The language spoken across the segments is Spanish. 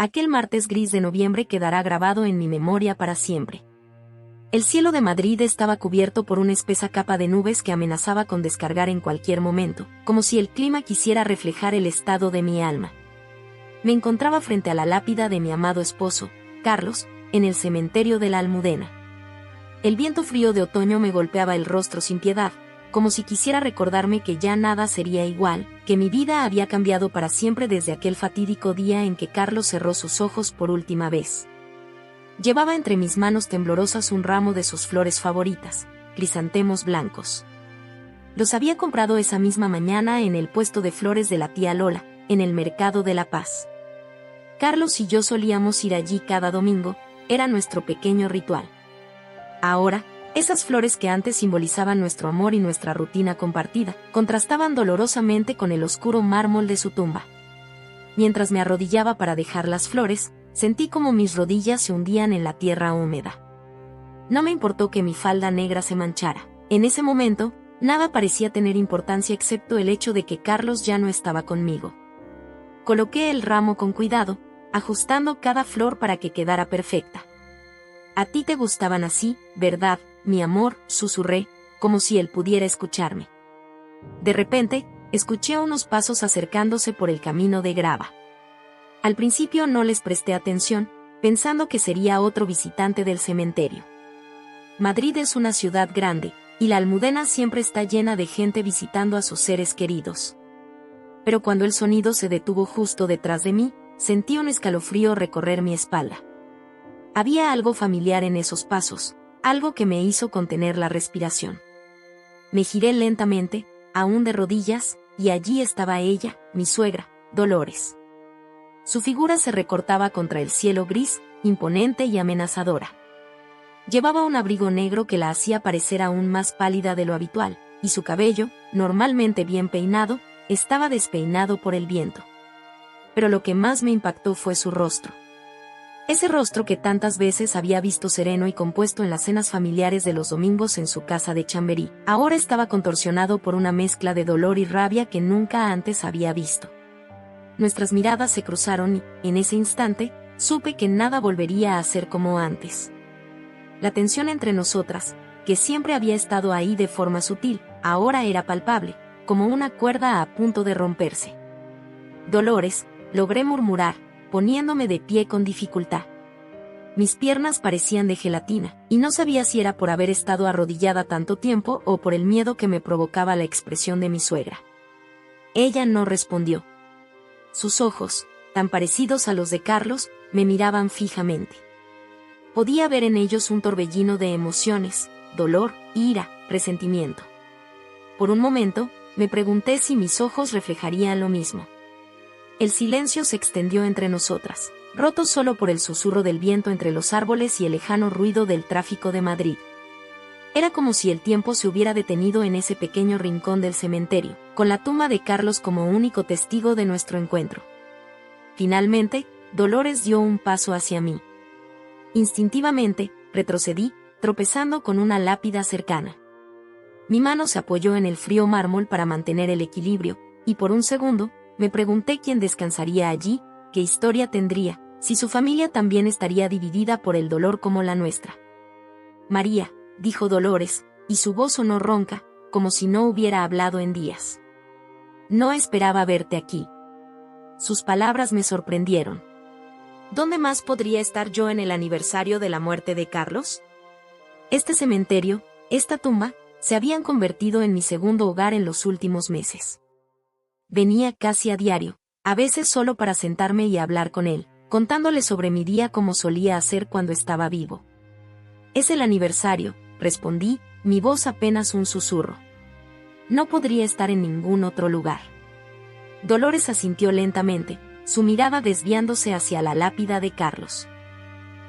Aquel martes gris de noviembre quedará grabado en mi memoria para siempre. El cielo de Madrid estaba cubierto por una espesa capa de nubes que amenazaba con descargar en cualquier momento, como si el clima quisiera reflejar el estado de mi alma. Me encontraba frente a la lápida de mi amado esposo, Carlos, en el cementerio de la Almudena. El viento frío de otoño me golpeaba el rostro sin piedad, como si quisiera recordarme que ya nada sería igual, que mi vida había cambiado para siempre desde aquel fatídico día en que Carlos cerró sus ojos por última vez. Llevaba entre mis manos temblorosas un ramo de sus flores favoritas, crisantemos blancos. Los había comprado esa misma mañana en el puesto de flores de la tía Lola, en el Mercado de la Paz. Carlos y yo solíamos ir allí cada domingo, era nuestro pequeño ritual. Ahora, esas flores que antes simbolizaban nuestro amor y nuestra rutina compartida, contrastaban dolorosamente con el oscuro mármol de su tumba. Mientras me arrodillaba para dejar las flores, sentí como mis rodillas se hundían en la tierra húmeda. No me importó que mi falda negra se manchara. En ese momento, nada parecía tener importancia excepto el hecho de que Carlos ya no estaba conmigo. Coloqué el ramo con cuidado, ajustando cada flor para que quedara perfecta. «A ti te gustaban así, ¿verdad, mi amor?», susurré, como si él pudiera escucharme. De repente, escuché unos pasos acercándose por el camino de grava. Al principio no les presté atención, pensando que sería otro visitante del cementerio. Madrid es una ciudad grande, y la Almudena siempre está llena de gente visitando a sus seres queridos. Pero cuando el sonido se detuvo justo detrás de mí, sentí un escalofrío recorrer mi espalda. Había algo familiar en esos pasos, algo que me hizo contener la respiración. Me giré lentamente, aún de rodillas, y allí estaba ella, mi suegra, Dolores. Su figura se recortaba contra el cielo gris, imponente y amenazadora. Llevaba un abrigo negro que la hacía parecer aún más pálida de lo habitual, y su cabello, normalmente bien peinado, estaba despeinado por el viento. Pero lo que más me impactó fue su rostro. Ese rostro que tantas veces había visto sereno y compuesto en las cenas familiares de los domingos en su casa de Chamberí, ahora estaba contorsionado por una mezcla de dolor y rabia que nunca antes había visto. Nuestras miradas se cruzaron y, en ese instante, supe que nada volvería a ser como antes. La tensión entre nosotras, que siempre había estado ahí de forma sutil, ahora era palpable, como una cuerda a punto de romperse. «Dolores», logré murmurar, poniéndome de pie con dificultad. Mis piernas parecían de gelatina, y no sabía si era por haber estado arrodillada tanto tiempo o por el miedo que me provocaba la expresión de mi suegra. Ella no respondió. Sus ojos, tan parecidos a los de Carlos, me miraban fijamente. Podía ver en ellos un torbellino de emociones, dolor, ira, resentimiento. Por un momento, me pregunté si mis ojos reflejarían lo mismo. El silencio se extendió entre nosotras, roto solo por el susurro del viento entre los árboles y el lejano ruido del tráfico de Madrid. Era como si el tiempo se hubiera detenido en ese pequeño rincón del cementerio, con la tumba de Carlos como único testigo de nuestro encuentro. Finalmente, Dolores dio un paso hacia mí. Instintivamente, retrocedí, tropezando con una lápida cercana. Mi mano se apoyó en el frío mármol para mantener el equilibrio, y por un segundo, me pregunté quién descansaría allí, qué historia tendría, si su familia también estaría dividida por el dolor como la nuestra. «María», dijo Dolores, y su voz sonó ronca, como si no hubiera hablado en días. «No esperaba verte aquí». Sus palabras me sorprendieron. ¿Dónde más podría estar yo en el aniversario de la muerte de Carlos? Este cementerio, esta tumba, se habían convertido en mi segundo hogar en los últimos meses. Venía casi a diario, a veces solo para sentarme y hablar con él, contándole sobre mi día como solía hacer cuando estaba vivo. «Es el aniversario», respondí, mi voz apenas un susurro. «No podría estar en ningún otro lugar». Dolores asintió lentamente, su mirada desviándose hacia la lápida de Carlos.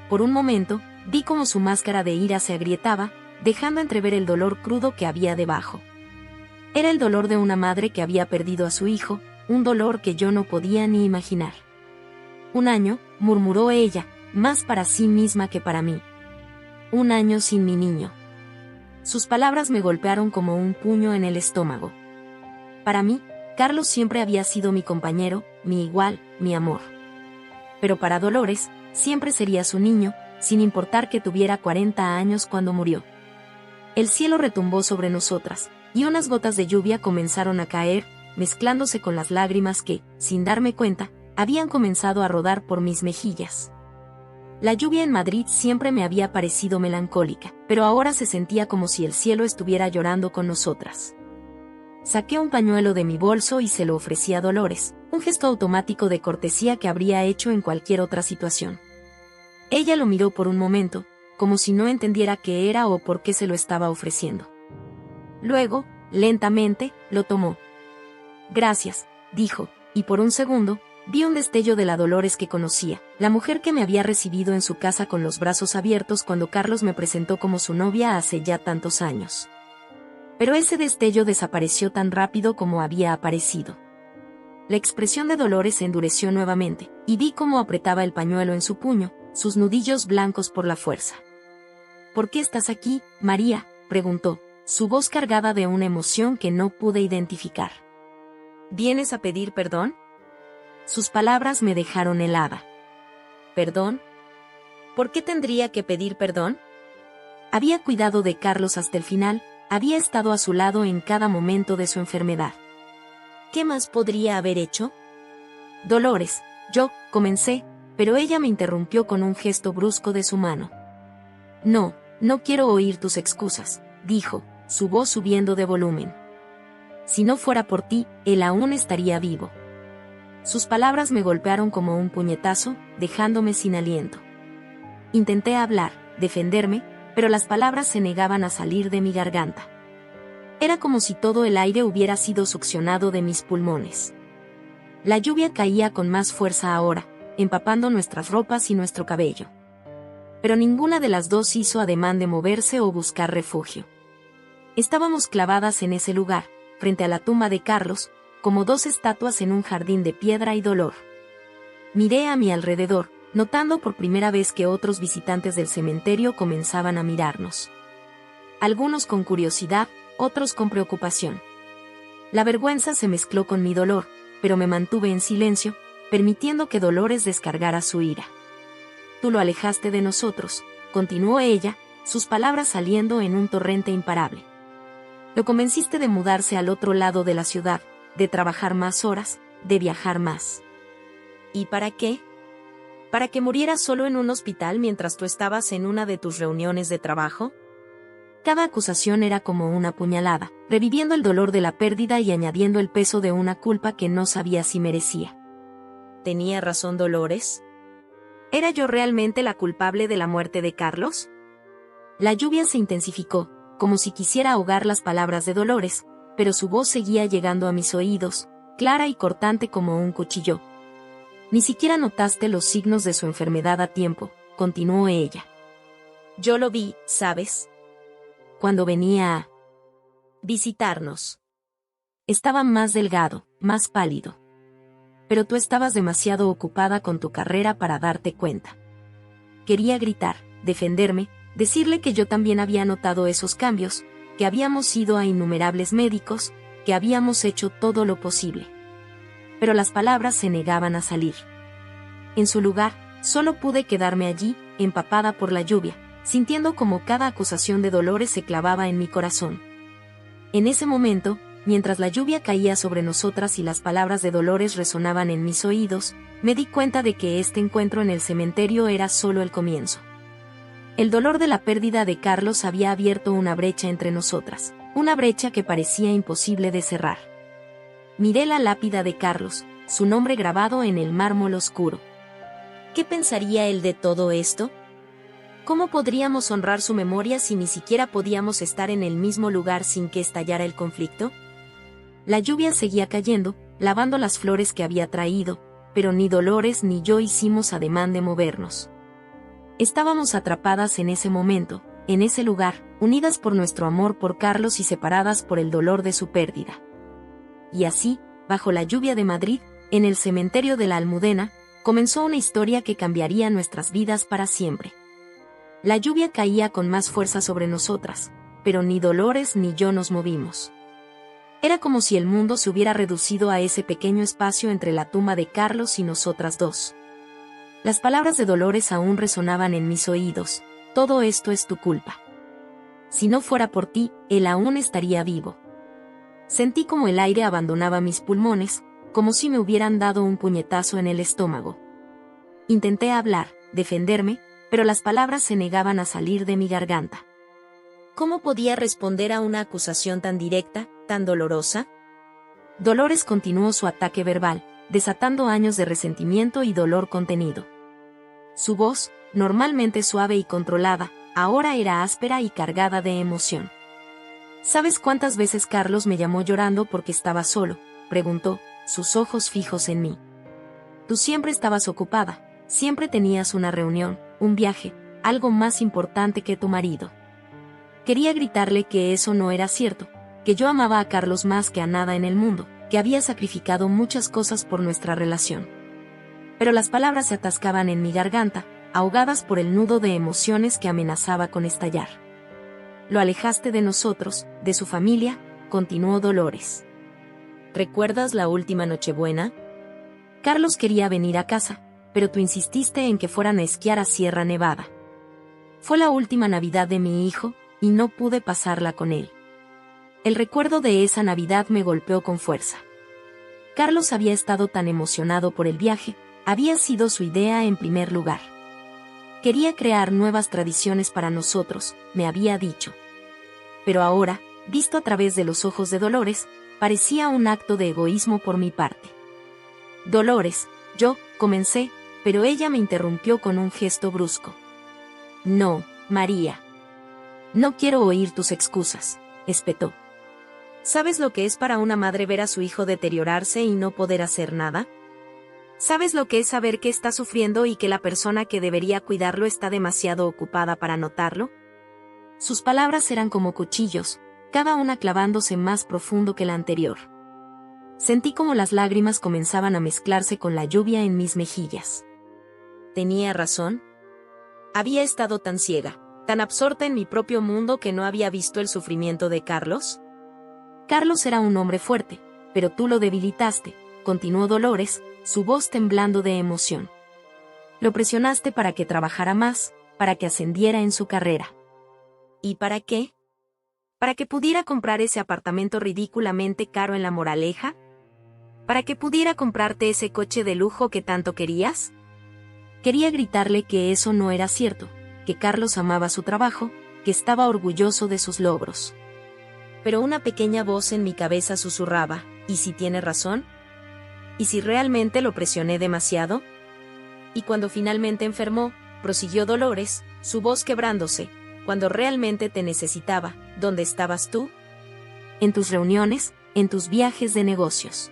Por un momento, vi como su máscara de ira se agrietaba, dejando entrever el dolor crudo que había debajo. Era el dolor de una madre que había perdido a su hijo, un dolor que yo no podía ni imaginar. «Un año», murmuró ella, más para sí misma que para mí. «Un año sin mi niño». Sus palabras me golpearon como un puño en el estómago. Para mí, Carlos siempre había sido mi compañero, mi igual, mi amor. pero para Dolores, siempre sería su niño, sin importar que tuviera 40 años cuando murió. El cielo retumbó sobre nosotras, y unas gotas de lluvia comenzaron a caer, mezclándose con las lágrimas que, sin darme cuenta, habían comenzado a rodar por mis mejillas. La lluvia en Madrid siempre me había parecido melancólica, pero ahora se sentía como si el cielo estuviera llorando con nosotras. Saqué un pañuelo de mi bolso y se lo ofrecí a Dolores, un gesto automático de cortesía que habría hecho en cualquier otra situación. Ella lo miró por un momento, como si no entendiera qué era o por qué se lo estaba ofreciendo. Luego, lentamente, lo tomó. «Gracias», dijo, y por un segundo, vi un destello de la Dolores que conocía, la mujer que me había recibido en su casa con los brazos abiertos cuando Carlos me presentó como su novia hace ya tantos años. Pero ese destello desapareció tan rápido como había aparecido. La expresión de Dolores se endureció nuevamente, y vi cómo apretaba el pañuelo en su puño, sus nudillos blancos por la fuerza. «¿Por qué estás aquí, María?», preguntó, su voz cargada de una emoción que no pude identificar. «¿Vienes a pedir perdón?». Sus palabras me dejaron helada. «¿Perdón? ¿Por qué tendría que pedir perdón?». Había cuidado de Carlos hasta el final, había estado a su lado en cada momento de su enfermedad. ¿Qué más podría haber hecho? «Dolores», yo comencé, pero ella me interrumpió con un gesto brusco de su mano. «No, no quiero oír tus excusas», dijo, su voz subiendo de volumen. «Si no fuera por ti, él aún estaría vivo». Sus palabras me golpearon como un puñetazo, dejándome sin aliento. Intenté hablar, defenderme, pero las palabras se negaban a salir de mi garganta. Era como si todo el aire hubiera sido succionado de mis pulmones. La lluvia caía con más fuerza ahora, empapando nuestras ropas y nuestro cabello. Pero ninguna de las dos hizo ademán de moverse o buscar refugio. Estábamos clavadas en ese lugar, frente a la tumba de Carlos, como dos estatuas en un jardín de piedra y dolor. Miré a mi alrededor, notando por primera vez que otros visitantes del cementerio comenzaban a mirarnos. Algunos con curiosidad, otros con preocupación. La vergüenza se mezcló con mi dolor, pero me mantuve en silencio, permitiendo que Dolores descargara su ira. «Tú lo alejaste de nosotros», continuó ella, sus palabras saliendo en un torrente imparable. «Lo convenciste de mudarse al otro lado de la ciudad, de trabajar más horas, de viajar más». «¿Y para qué? ¿Para que muriera solo en un hospital mientras tú estabas en una de tus reuniones de trabajo?». Cada acusación era como una puñalada, reviviendo el dolor de la pérdida y añadiendo el peso de una culpa que no sabía si merecía. ¿Tenía razón Dolores? ¿Era yo realmente la culpable de la muerte de Carlos? La lluvia se intensificó, como si quisiera ahogar las palabras de Dolores, pero su voz seguía llegando a mis oídos, clara y cortante como un cuchillo. «Ni siquiera notaste los signos de su enfermedad a tiempo», continuó ella. «Yo lo vi, ¿sabes? Cuando venía a visitarnos. Estaba más delgado, más pálido. Pero tú estabas demasiado ocupada con tu carrera para darte cuenta». Quería gritar, defenderme, decirle que yo también había notado esos cambios, que habíamos ido a innumerables médicos, que habíamos hecho todo lo posible. Pero las palabras se negaban a salir. En su lugar, solo pude quedarme allí, empapada por la lluvia, sintiendo como cada acusación de Dolores se clavaba en mi corazón. En ese momento, mientras la lluvia caía sobre nosotras y las palabras de Dolores resonaban en mis oídos, me di cuenta de que este encuentro en el cementerio era solo el comienzo. El dolor de la pérdida de Carlos había abierto una brecha entre nosotras, una brecha que parecía imposible de cerrar. Miré la lápida de Carlos, su nombre grabado en el mármol oscuro. ¿Qué pensaría él de todo esto? ¿Cómo podríamos honrar su memoria si ni siquiera podíamos estar en el mismo lugar sin que estallara el conflicto? La lluvia seguía cayendo, lavando las flores que había traído, pero ni Dolores ni yo hicimos ademán de movernos. Estábamos atrapadas en ese momento, en ese lugar, unidas por nuestro amor por Carlos y separadas por el dolor de su pérdida. Y así, bajo la lluvia de Madrid, en el cementerio de la Almudena, comenzó una historia que cambiaría nuestras vidas para siempre. La lluvia caía con más fuerza sobre nosotras, pero ni Dolores ni yo nos movimos. Era como si el mundo se hubiera reducido a ese pequeño espacio entre la tumba de Carlos y nosotras dos. Las palabras de Dolores aún resonaban en mis oídos. Todo esto es tu culpa. Si no fuera por ti, él aún estaría vivo. Sentí como el aire abandonaba mis pulmones, como si me hubieran dado un puñetazo en el estómago. Intenté hablar, defenderme, pero las palabras se negaban a salir de mi garganta. ¿Cómo podía responder a una acusación tan directa, tan dolorosa? Dolores continuó su ataque verbal, desatando años de resentimiento y dolor contenido. Su voz, normalmente suave y controlada, ahora era áspera y cargada de emoción. ¿Sabes cuántas veces Carlos me llamó llorando porque estaba solo?, preguntó, sus ojos fijos en mí. Tú siempre estabas ocupada, siempre tenías una reunión, un viaje, algo más importante que tu marido. Quería gritarle que eso no era cierto, que yo amaba a Carlos más que a nada en el mundo, que había sacrificado muchas cosas por nuestra relación. Pero las palabras se atascaban en mi garganta, ahogadas por el nudo de emociones que amenazaba con estallar. Lo alejaste de nosotros, de su familia, continuó Dolores. ¿Recuerdas la última Nochebuena? Carlos quería venir a casa, pero tú insististe en que fueran a esquiar a Sierra Nevada. Fue la última Navidad de mi hijo, y no pude pasarla con él. El recuerdo de esa Navidad me golpeó con fuerza. Carlos había estado tan emocionado por el viaje, había sido su idea en primer lugar. Quería crear nuevas tradiciones para nosotros, me había dicho. Pero ahora, visto a través de los ojos de Dolores, parecía un acto de egoísmo por mi parte. Dolores, yo, comencé, pero ella me interrumpió con un gesto brusco. No, María. No quiero oír tus excusas, espetó. ¿Sabes lo que es para una madre ver a su hijo deteriorarse y no poder hacer nada? ¿Sabes lo que es saber que está sufriendo y que la persona que debería cuidarlo está demasiado ocupada para notarlo? Sus palabras eran como cuchillos, cada una clavándose más profundo que la anterior. Sentí como las lágrimas comenzaban a mezclarse con la lluvia en mis mejillas. ¿Tenía razón? ¿Había estado tan ciega, tan absorta en mi propio mundo que no había visto el sufrimiento de Carlos? Carlos era un hombre fuerte, pero tú lo debilitaste, continuó Dolores, su voz temblando de emoción. Lo presionaste para que trabajara más, para que ascendiera en su carrera. ¿Y para qué? ¿Para que pudiera comprar ese apartamento ridículamente caro en La Moraleja? ¿Para que pudiera comprarte ese coche de lujo que tanto querías? Quería gritarle que eso no era cierto, que Carlos amaba su trabajo, que estaba orgulloso de sus logros. Pero una pequeña voz en mi cabeza susurraba, ¿y si tiene razón? ¿Y si realmente lo presioné demasiado? Y cuando finalmente enfermó, prosiguió Dolores, su voz quebrándose, cuando realmente te necesitaba, ¿dónde estabas tú? En tus reuniones, en tus viajes de negocios.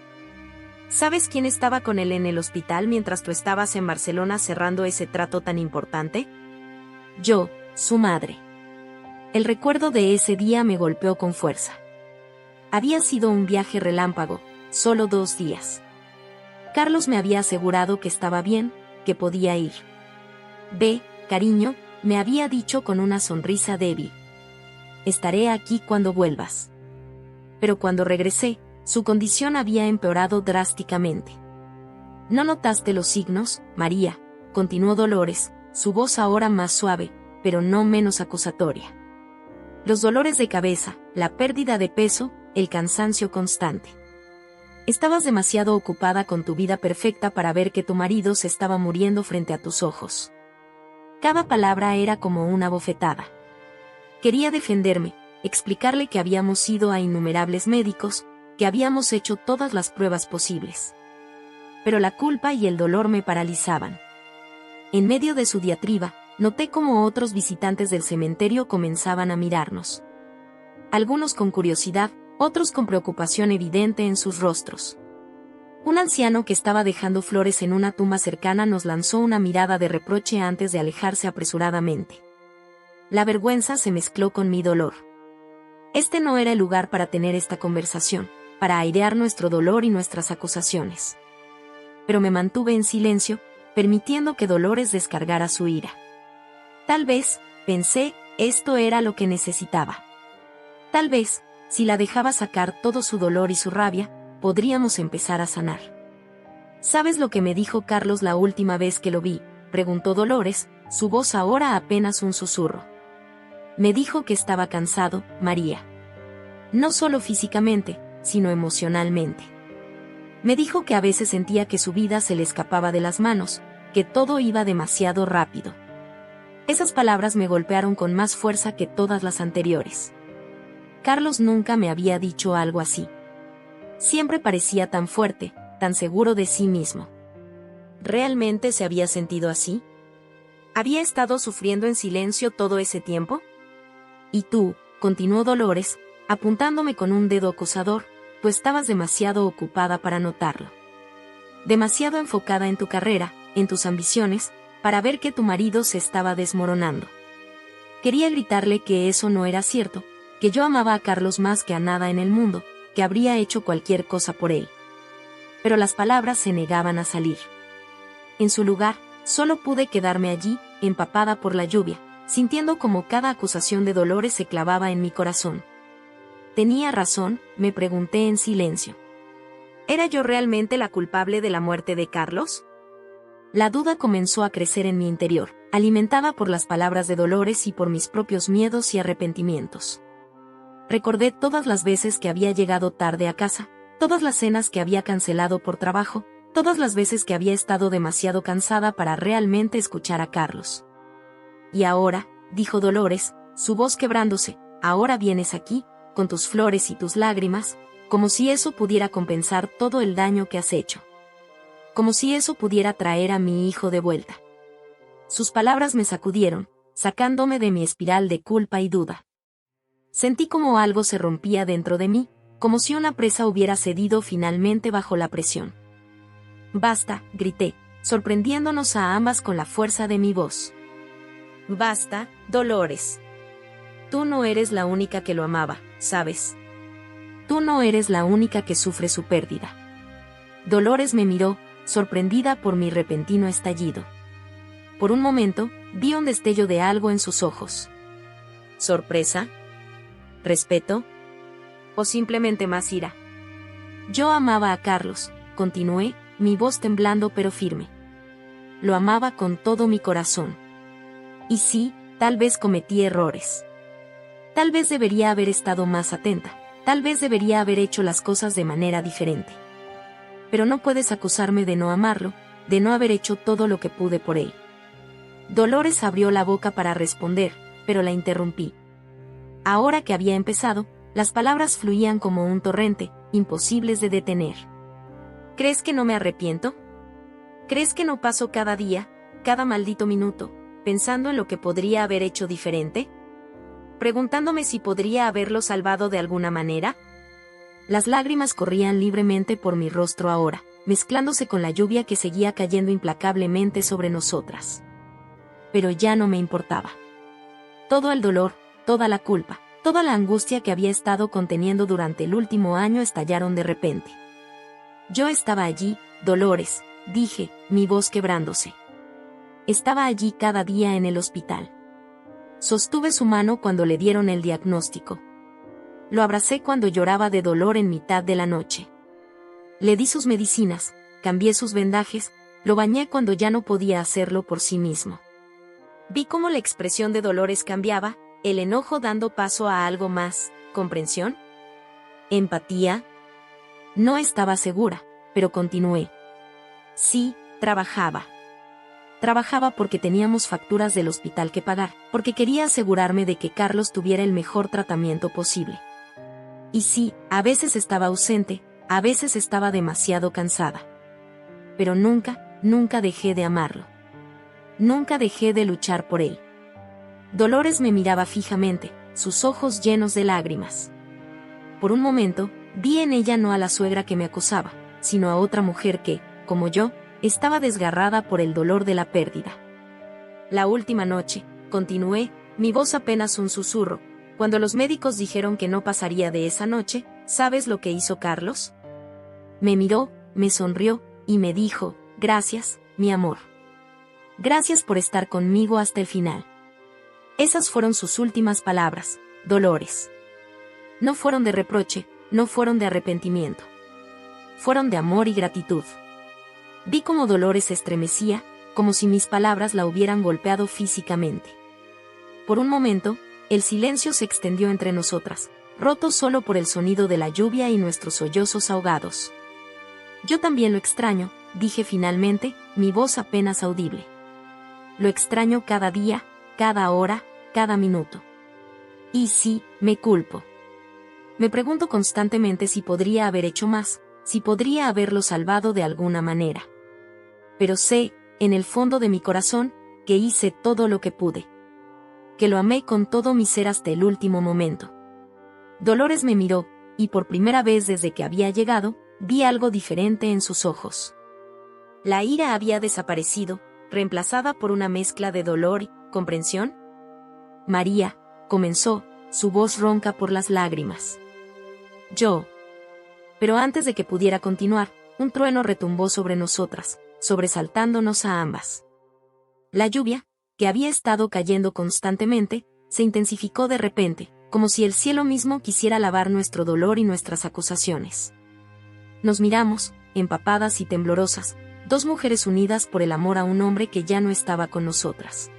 ¿Sabes quién estaba con él en el hospital mientras tú estabas en Barcelona cerrando ese trato tan importante? Yo, su madre. El recuerdo de ese día me golpeó con fuerza. Había sido un viaje relámpago, solo 2 días. Carlos me había asegurado que estaba bien, que podía ir. Ve, cariño, me había dicho con una sonrisa débil. Estaré aquí cuando vuelvas. Pero cuando regresé, su condición había empeorado drásticamente. ¿No notaste los signos, María?, continuó Dolores, su voz ahora más suave, pero no menos acusatoria. Los dolores de cabeza, la pérdida de peso, el cansancio constante. Estabas demasiado ocupada con tu vida perfecta para ver que tu marido se estaba muriendo frente a tus ojos. Cada palabra era como una bofetada. Quería defenderme, explicarle que habíamos ido a innumerables médicos, que habíamos hecho todas las pruebas posibles. Pero la culpa y el dolor me paralizaban. En medio de su diatriba, noté cómo otros visitantes del cementerio comenzaban a mirarnos. Algunos con curiosidad, otros con preocupación evidente en sus rostros. Un anciano que estaba dejando flores en una tumba cercana nos lanzó una mirada de reproche antes de alejarse apresuradamente. La vergüenza se mezcló con mi dolor. Este no era el lugar para tener esta conversación, para airear nuestro dolor y nuestras acusaciones. Pero me mantuve en silencio, permitiendo que Dolores descargara su ira. Tal vez, pensé, esto era lo que necesitaba. Tal vez, si la dejaba sacar todo su dolor y su rabia, podríamos empezar a sanar. ¿Sabes lo que me dijo Carlos la última vez que lo vi?, preguntó Dolores, su voz ahora apenas un susurro. Me dijo que estaba cansado, María. No solo físicamente, sino emocionalmente. Me dijo que a veces sentía que su vida se le escapaba de las manos, que todo iba demasiado rápido. Esas palabras me golpearon con más fuerza que todas las anteriores. Carlos nunca me había dicho algo así. Siempre parecía tan fuerte, tan seguro de sí mismo. ¿Realmente se había sentido así? ¿Había estado sufriendo en silencio todo ese tiempo? Y tú, continuó Dolores, apuntándome con un dedo acusador, tú estabas demasiado ocupada para notarlo. Demasiado enfocada en tu carrera, en tus ambiciones, para ver que tu marido se estaba desmoronando. Quería gritarle que eso no era cierto, que yo amaba a Carlos más que a nada en el mundo, que habría hecho cualquier cosa por él. Pero las palabras se negaban a salir. En su lugar, solo pude quedarme allí, empapada por la lluvia, sintiendo como cada acusación de Dolores se clavaba en mi corazón. ¿Tenía razón?, me pregunté en silencio. ¿Era yo realmente la culpable de la muerte de Carlos? La duda comenzó a crecer en mi interior, alimentada por las palabras de Dolores y por mis propios miedos y arrepentimientos. Recordé todas las veces que había llegado tarde a casa, todas las cenas que había cancelado por trabajo, todas las veces que había estado demasiado cansada para realmente escuchar a Carlos. Y ahora, dijo Dolores, su voz quebrándose, ahora vienes aquí, con tus flores y tus lágrimas, como si eso pudiera compensar todo el daño que has hecho. Como si eso pudiera traer a mi hijo de vuelta. Sus palabras me sacudieron, sacándome de mi espiral de culpa y duda. Sentí como algo se rompía dentro de mí, como si una presa hubiera cedido finalmente bajo la presión. Basta, grité, sorprendiéndonos a ambas con la fuerza de mi voz. Basta, Dolores. Tú no eres la única que lo amaba, ¿sabes? Tú no eres la única que sufre su pérdida. Dolores me miró, sorprendida por mi repentino estallido. Por un momento, vi un destello de algo en sus ojos. ¿Sorpresa? ¿Respeto? ¿O simplemente más ira? Yo amaba a Carlos, continué, mi voz temblando pero firme. Lo amaba con todo mi corazón. Y sí, tal vez cometí errores. Tal vez debería haber estado más atenta, tal vez debería haber hecho las cosas de manera diferente. Pero no puedes acusarme de no amarlo, de no haber hecho todo lo que pude por él. Dolores abrió la boca para responder, pero la interrumpí. Ahora que había empezado, las palabras fluían como un torrente, imposibles de detener. ¿Crees que no me arrepiento? ¿Crees que no paso cada día, cada maldito minuto, pensando en lo que podría haber hecho diferente? Preguntándome si podría haberlo salvado de alguna manera. Las lágrimas corrían libremente por mi rostro ahora, mezclándose con la lluvia que seguía cayendo implacablemente sobre nosotras. Pero ya no me importaba. Todo el dolor, toda la culpa, toda la angustia que había estado conteniendo durante el último año estallaron de repente. Yo estaba allí, Dolores, dije, mi voz quebrándose. Estaba allí cada día en el hospital. Sostuve su mano cuando le dieron el diagnóstico. Lo abracé cuando lloraba de dolor en mitad de la noche. Le di sus medicinas, cambié sus vendajes, lo bañé cuando ya no podía hacerlo por sí mismo. Vi cómo la expresión de Dolores cambiaba, el enojo dando paso a algo más, ¿comprensión? ¿Empatía? No estaba segura, pero continué. Sí, trabajaba. Trabajaba porque teníamos facturas del hospital que pagar, porque quería asegurarme de que Carlos tuviera el mejor tratamiento posible. Y sí, a veces estaba ausente, a veces estaba demasiado cansada. Pero nunca, nunca dejé de amarlo. Nunca dejé de luchar por él. Dolores me miraba fijamente, sus ojos llenos de lágrimas. Por un momento, vi en ella no a la suegra que me acosaba, sino a otra mujer que, como yo, estaba desgarrada por el dolor de la pérdida. La última noche, continué, mi voz apenas un susurro, cuando los médicos dijeron que no pasaría de esa noche, ¿sabes lo que hizo Carlos? Me miró, me sonrió, y me dijo, gracias, mi amor. Gracias por estar conmigo hasta el final. Esas fueron sus últimas palabras, Dolores. No fueron de reproche, no fueron de arrepentimiento. Fueron de amor y gratitud. Vi cómo Dolores se estremecía, como si mis palabras la hubieran golpeado físicamente. Por un momento, el silencio se extendió entre nosotras, roto solo por el sonido de la lluvia y nuestros sollozos ahogados. Yo también lo extraño, dije finalmente, mi voz apenas audible. Lo extraño cada día, cada hora, cada minuto. Y sí, me culpo. Me pregunto constantemente si podría haber hecho más, si podría haberlo salvado de alguna manera. Pero sé, en el fondo de mi corazón, que hice todo lo que pude. Que lo amé con todo mi ser hasta el último momento. Dolores me miró, y por primera vez desde que había llegado, vi algo diferente en sus ojos. La ira había desaparecido, reemplazada por una mezcla de dolor y comprensión. María, comenzó, su voz ronca por las lágrimas. Yo. Pero antes de que pudiera continuar, un trueno retumbó sobre nosotras, sobresaltándonos a ambas. La lluvia, que había estado cayendo constantemente, se intensificó de repente, como si el cielo mismo quisiera lavar nuestro dolor y nuestras acusaciones. Nos miramos, empapadas y temblorosas, dos mujeres unidas por el amor a un hombre que ya no estaba con nosotras.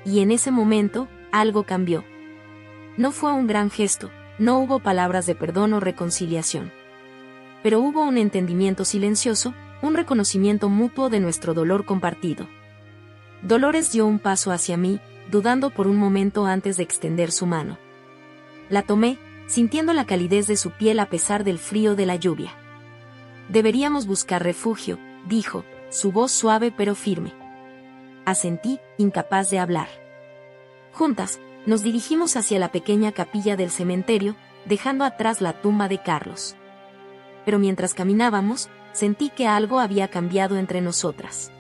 Y en ese momento, algo cambió. No fue un gran gesto, no hubo palabras de perdón o reconciliación. Pero hubo un entendimiento silencioso, un reconocimiento mutuo de nuestro dolor compartido. Dolores dio un paso hacia mí, dudando por un momento antes de extender su mano. La tomé, sintiendo la calidez de su piel a pesar del frío de la lluvia. Deberíamos buscar refugio, dijo, su voz suave pero firme. Asentí, incapaz de hablar. Juntas, nos dirigimos hacia la pequeña capilla del cementerio, dejando atrás la tumba de Carlos. Pero mientras caminábamos, sentí que algo había cambiado entre nosotras.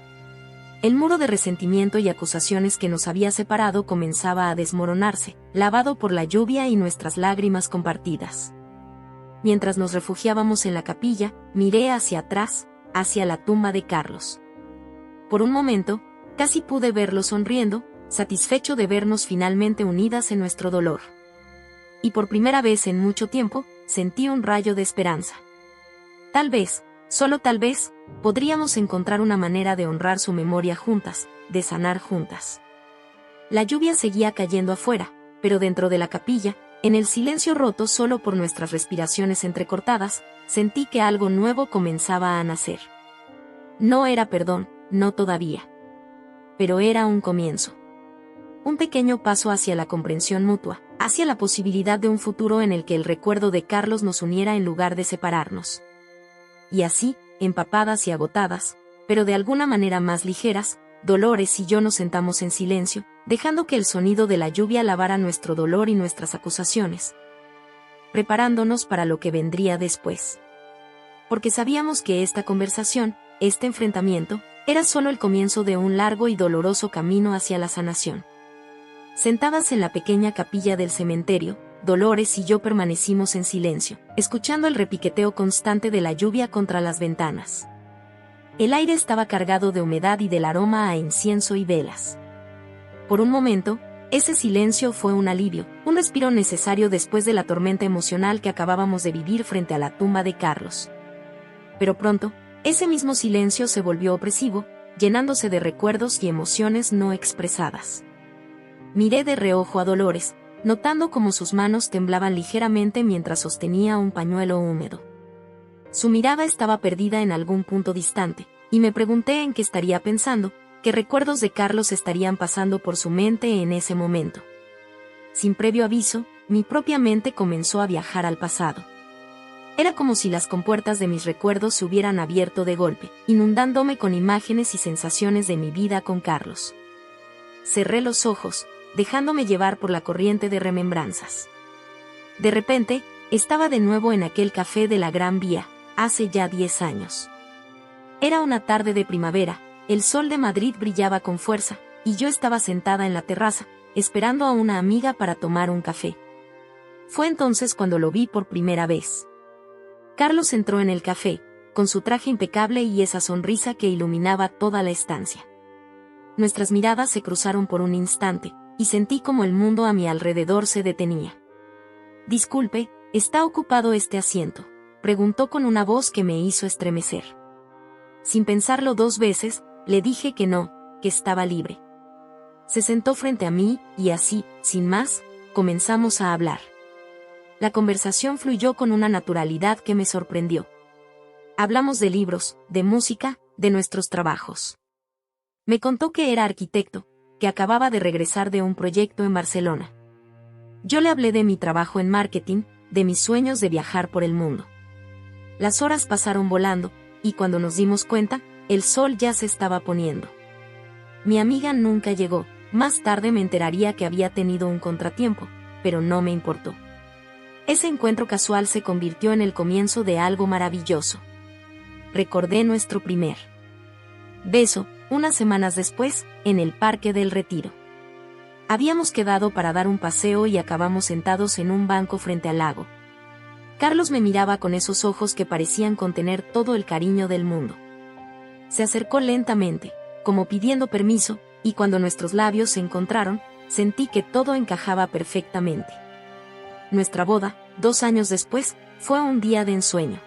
El muro de resentimiento y acusaciones que nos había separado comenzaba a desmoronarse, lavado por la lluvia y nuestras lágrimas compartidas. Mientras nos refugiábamos en la capilla, miré hacia atrás, hacia la tumba de Carlos. Por un momento, casi pude verlo sonriendo, satisfecho de vernos finalmente unidas en nuestro dolor. Y por primera vez en mucho tiempo, sentí un rayo de esperanza. Tal vez, solo tal vez, podríamos encontrar una manera de honrar su memoria juntas, de sanar juntas. La lluvia seguía cayendo afuera, pero dentro de la capilla, en el silencio roto solo por nuestras respiraciones entrecortadas, sentí que algo nuevo comenzaba a nacer. No era perdón, no todavía. Pero era un comienzo. Un pequeño paso hacia la comprensión mutua, hacia la posibilidad de un futuro en el que el recuerdo de Carlos nos uniera en lugar de separarnos. Y así, empapadas y agotadas, pero de alguna manera más ligeras, Dolores y yo nos sentamos en silencio, dejando que el sonido de la lluvia lavara nuestro dolor y nuestras acusaciones, preparándonos para lo que vendría después. Porque sabíamos que esta conversación, este enfrentamiento, era solo el comienzo de un largo y doloroso camino hacia la sanación. Sentadas en la pequeña capilla del cementerio, Dolores y yo permanecimos en silencio, escuchando el repiqueteo constante de la lluvia contra las ventanas. El aire estaba cargado de humedad y del aroma a incienso y velas. Por un momento, ese silencio fue un alivio, un respiro necesario después de la tormenta emocional que acabábamos de vivir frente a la tumba de Carlos. Pero pronto, ese mismo silencio se volvió opresivo, llenándose de recuerdos y emociones no expresadas. Miré de reojo a Dolores, notando cómo sus manos temblaban ligeramente mientras sostenía un pañuelo húmedo. Su mirada estaba perdida en algún punto distante, y me pregunté en qué estaría pensando, qué recuerdos de Carlos estarían pasando por su mente en ese momento. Sin previo aviso, mi propia mente comenzó a viajar al pasado. Era como si las compuertas de mis recuerdos se hubieran abierto de golpe, inundándome con imágenes y sensaciones de mi vida con Carlos. Cerré los ojos, dejándome llevar por la corriente de remembranzas. De repente, estaba de nuevo en aquel café de la Gran Vía, hace ya 10 años. Era una tarde de primavera, el sol de Madrid brillaba con fuerza, y yo estaba sentada en la terraza, esperando a una amiga para tomar un café. Fue entonces cuando lo vi por primera vez. Carlos entró en el café, con su traje impecable y esa sonrisa que iluminaba toda la estancia. Nuestras miradas se cruzaron por un instante, y sentí como el mundo a mi alrededor se detenía. «Disculpe, ¿está ocupado este asiento?», preguntó con una voz que me hizo estremecer. Sin pensarlo 2 veces, Le dije que no, que estaba libre. Se sentó frente a mí, y así, sin más, comenzamos a hablar. La conversación fluyó con una naturalidad que me sorprendió. Hablamos de libros, de música, de nuestros trabajos. Me contó que era arquitecto, que acababa de regresar de un proyecto en Barcelona. Yo le hablé de mi trabajo en marketing, de mis sueños de viajar por el mundo. Las horas pasaron volando, y cuando nos dimos cuenta, el sol ya se estaba poniendo. Mi amiga nunca llegó, más tarde me enteraría que había tenido un contratiempo, pero no me importó. Ese encuentro casual se convirtió en el comienzo de algo maravilloso. Recordé nuestro primer beso, unas semanas después, en el Parque del Retiro. Habíamos quedado para dar un paseo y acabamos sentados en un banco frente al lago. Carlos me miraba con esos ojos que parecían contener todo el cariño del mundo. Se acercó lentamente, como pidiendo permiso, y cuando nuestros labios se encontraron, sentí que todo encajaba perfectamente. Nuestra boda, 2 años después, fue un día de ensueño.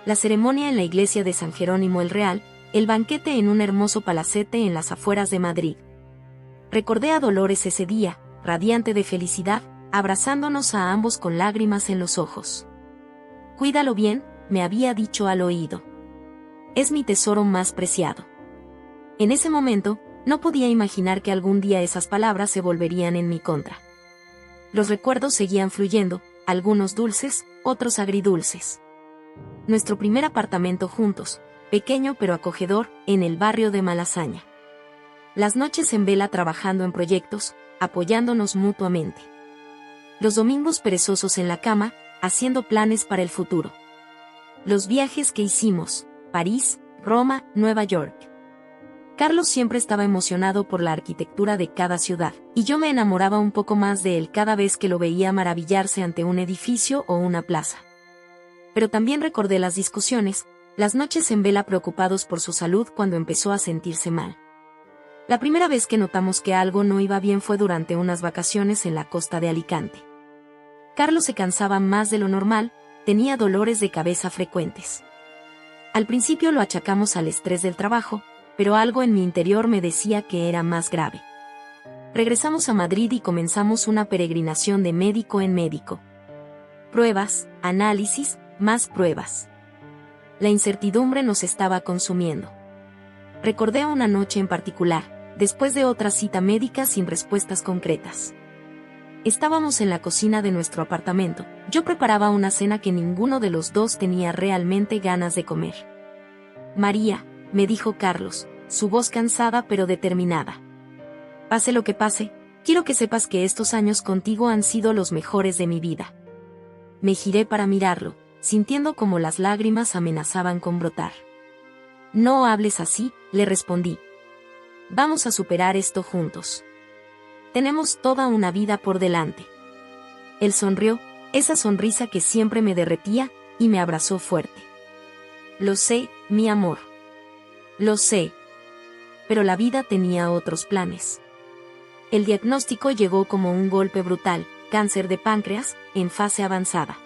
La ceremonia en la iglesia de San Jerónimo el Real, el banquete en un hermoso palacete en las afueras de Madrid. Recordé a Dolores ese día, radiante de felicidad, abrazándonos a ambos con lágrimas en los ojos. «Cuídalo bien», me había dicho al oído. «Es mi tesoro más preciado». En ese momento, no podía imaginar que algún día esas palabras se volverían en mi contra. Los recuerdos seguían fluyendo, algunos dulces, otros agridulces. Nuestro primer apartamento juntos, pequeño pero acogedor, en el barrio de Malasaña. Las noches en vela trabajando en proyectos, apoyándonos mutuamente. Los domingos perezosos en la cama, haciendo planes para el futuro. Los viajes que hicimos, París, Roma, Nueva York. Carlos siempre estaba emocionado por la arquitectura de cada ciudad, y yo me enamoraba un poco más de él cada vez que lo veía maravillarse ante un edificio o una plaza. Pero también recordé las discusiones, las noches en vela preocupados por su salud cuando empezó a sentirse mal. La primera vez que notamos que algo no iba bien fue durante unas vacaciones en la costa de Alicante. Carlos se cansaba más de lo normal, tenía dolores de cabeza frecuentes. Al principio lo achacamos al estrés del trabajo, pero algo en mi interior me decía que era más grave. Regresamos a Madrid y comenzamos una peregrinación de médico en médico. Pruebas, análisis, más pruebas. La incertidumbre nos estaba consumiendo. Recordé una noche en particular, después de otra cita médica sin respuestas concretas. Estábamos en la cocina de nuestro apartamento. Yo preparaba una cena que ninguno de los dos tenía realmente ganas de comer. «María», me dijo Carlos, su voz cansada pero determinada. «Pase lo que pase, quiero que sepas que estos años contigo han sido los mejores de mi vida». Me giré para mirarlo, sintiendo como las lágrimas amenazaban con brotar. «No hables así», le respondí. «Vamos a superar esto juntos. Tenemos toda una vida por delante». Él sonrió, esa sonrisa que siempre me derretía, y me abrazó fuerte. «Lo sé, mi amor. Lo sé». Pero la vida tenía otros planes. El diagnóstico llegó como un golpe brutal, cáncer de páncreas, en fase avanzada.